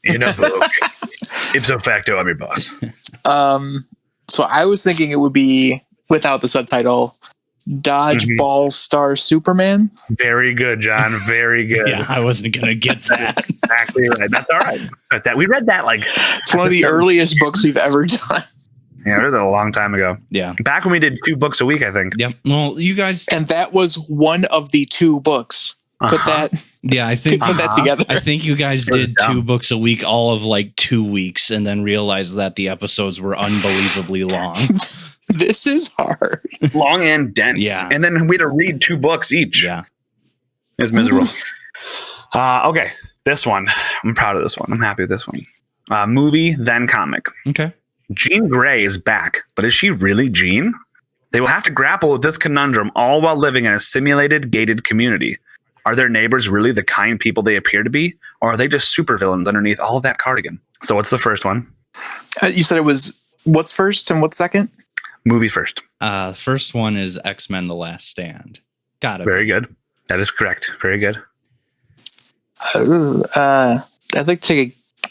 Ipso facto, I'm your boss. So I was thinking it would be without the subtitle, Dodgeball Star Superman. Very good, John. Very good. Yeah, I wasn't gonna get that. Exactly right. That's all right. That we read that like It's one of the earliest books we've ever done. Yeah, it was a long time ago. Yeah. Back when we did 2 books a week, I think. Yep. Well, you guys. And that was one of the 2 books. Put that. Yeah, I think Put that together. I think you guys did 2 books a week, all of like 2 weeks, and then realized that the episodes were unbelievably long. This is hard. Long and dense. Yeah. And then we had to read 2 books each. Yeah. It was miserable. Okay. This one. I'm proud of this one. I'm happy with this one. Movie, then comic. Okay. Jean Grey is back, but is she really Jean? They will have to grapple with this conundrum all while living in a simulated, gated community. Are their neighbors really the kind people they appear to be? Or are they just supervillains underneath all of that cardigan? So what's the first one? You said it was what's first and what's second? Movie first. First one is X-Men: The Last Stand. Got it. Very good. That is correct. Very good. I'd like to take a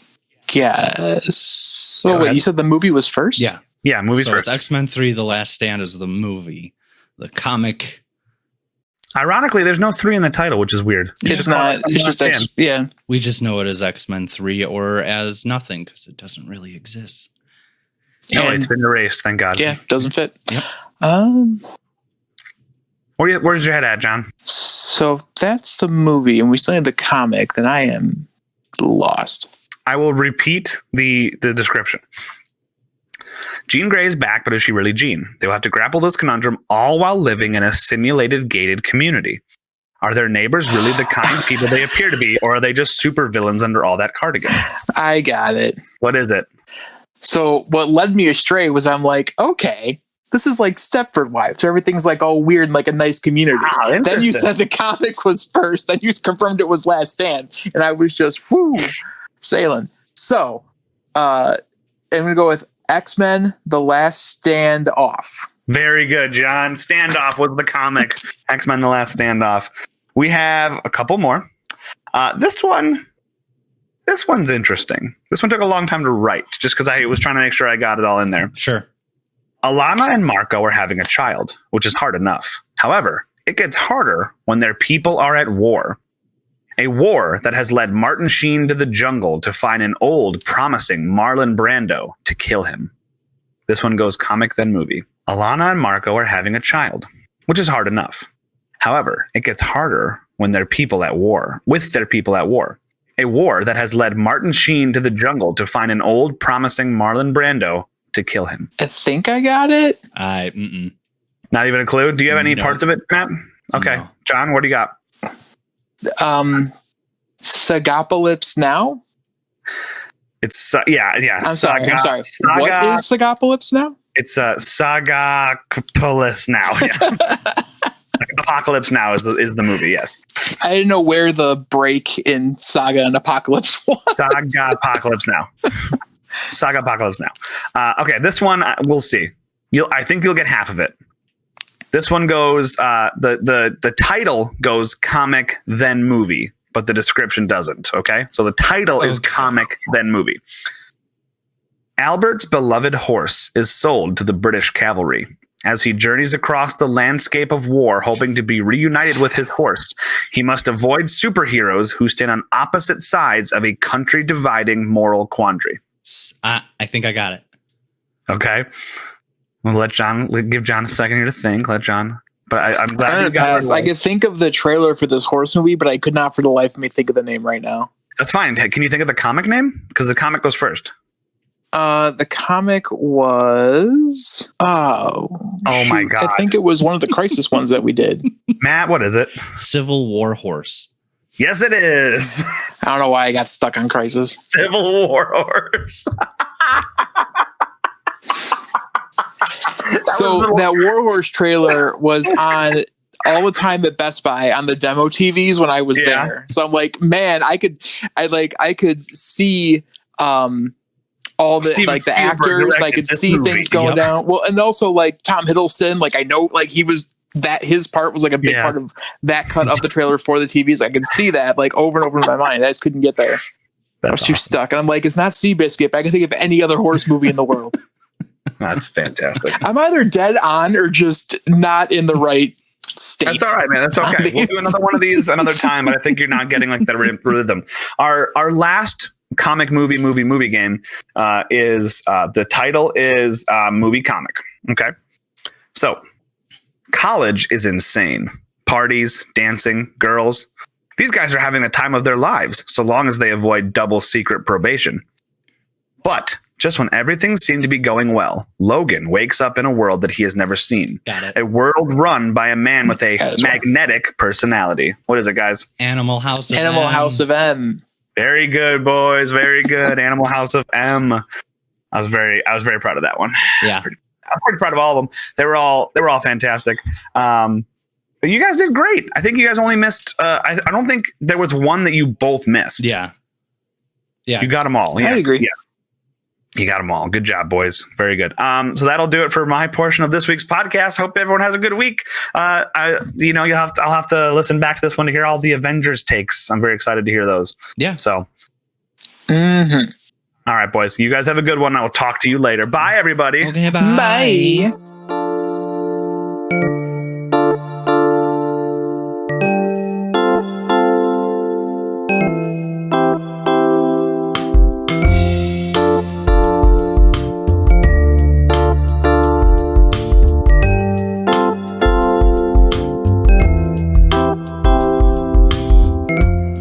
guess. So wait, you said the movie was first? Yeah. Yeah, movies So first. it's X-Men 3: The Last Stand is the movie. The comic. Ironically, there's no 3 in the title, which is weird. It's not. It's just X. Yeah. We just know it as X-Men 3 or as nothing because it doesn't really exist. No, And- it's been erased. Thank God. Yeah, doesn't fit. Yep. Where's your head at, John? So if that's the movie, and we still have the comic, then I am lost. I will repeat the description. Jean Grey is back, but is she really Jean? They will have to grapple this conundrum all while living in a simulated, gated community. Are their neighbors really the kind of people they appear to be, or are they just super villains under all that cardigan? I got it. What is it? So what led me astray was I'm like, okay, this is like Stepford Wives. So everything's like all weird and like a nice community. Ah, Then you interesting. said the comic was first. Then you confirmed it was Last Stand. And I was just, sailing. So I'm going to go with X-Men: The Last Stand Off. Very good, John. Standoff was the comic. X-Men: The Last Standoff. We have a couple more. This one's interesting. This one took a long time to write, just because I was trying to make sure I got it all in there. Sure. Alana and Marco are having a child, which is hard enough. However, it gets harder when their people are at war. A war that has led Martin Sheen to the jungle to find an old, promising Marlon Brando to kill him. This one goes comic, then movie. Alana and Marco are having a child, which is hard enough. However, it gets harder when their people at war, with their people at war. A war that has led Martin Sheen to the jungle to find an old, promising Marlon Brando to kill him. I think I got it. Not even a clue? Do you have any No. parts of it, Matt? Okay. No. John, what do you got? Sagapocalypse Now? It's, yeah. I'm sorry. What Saga, is Sagapocalypse Now? it's Sagapolis Now. Yeah. Apocalypse Now is the movie, yes. I didn't know where the break in Saga and Apocalypse was. Saga Apocalypse Now. Saga Apocalypse Now. Okay, this one we'll see. I think you'll get half of it. This one goes. The title goes comic then movie, but the description doesn't. Okay, so the title is comic then movie. Albert's beloved horse is sold to the British cavalry. As he journeys across the landscape of war, hoping to be reunited with his horse, he must avoid superheroes who stand on opposite sides of a country-dividing moral quandary. I think I got it. Okay. We'll give John a second here to think. I'm glad you got it. I could think of the trailer for this horse movie, but I could not for the life of me think of the name right now. That's fine. Can you think of the comic name? Because the comic goes first. The comic was my God. I think it was one of the Crisis ones that we did. Matt, what is it? Civil War Horse. Yes, it is. I don't know why I got stuck on Crisis. Civil War Horse. So that Warhorse trailer was on all the time at Best Buy on the demo TVs when I was there. So I'm like, man, I could see all the Steven like the Spielberg actors. I directed could this see movie. things going Yep. down. Well, and also like Tom Hiddleston, like I know like he was that his part was like a big part of that cut of the trailer for the TVs. I could see that like over and over in my mind. I just couldn't get there. I was too stuck. And I'm like, it's not Seabiscuit. I can think of any other horse movie in the world. That's fantastic. I'm either dead on or just not in the right state. That's all right, man. That's okay. We'll do another one of these another time, but I think you're not getting like the rhythm. Our last comic movie game is the title is movie comic. Okay, so college is insane. Parties, dancing, girls. These guys are having the time of their lives, so long as they avoid double secret probation. But just when everything seemed to be going well, Logan wakes up in a world that he has never seen. Got it. A world run by a man with a magnetic personality. What is it, guys? Animal House of Animal M. House of M. Very good, boys. Very good. Animal House of M. I was very proud of that one. Yeah. I'm pretty proud of all of them. They were all fantastic. But you guys did great. I think you guys only missed. I don't think there was one that you both missed. Yeah. You got them all. Yeah. I agree. Yeah. You got them all. Good job, boys. Very good. So that'll do it for my portion of this week's podcast. Hope everyone has a good week. I'll have to listen back to this one to hear all the Avengers takes. I'm very excited to hear those. Yeah. So. Mm-hmm. All right, boys. You guys have a good one. I will talk to you later. Bye, everybody. Okay, bye. Bye.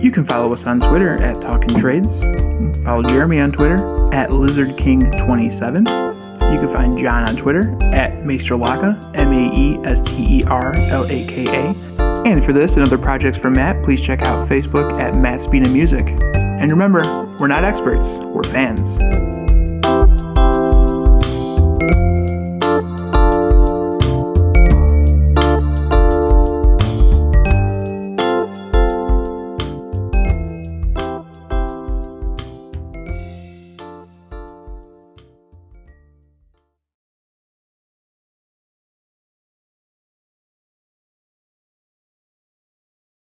You can follow us on Twitter at Talking Trades. Follow Jeremy on Twitter at LizardKing27. You can find John on Twitter at Maesterlaka, Maesterlaka. And for this and other projects from Matt, please check out Facebook at Matt Speed and Music. And remember, we're not experts, we're fans.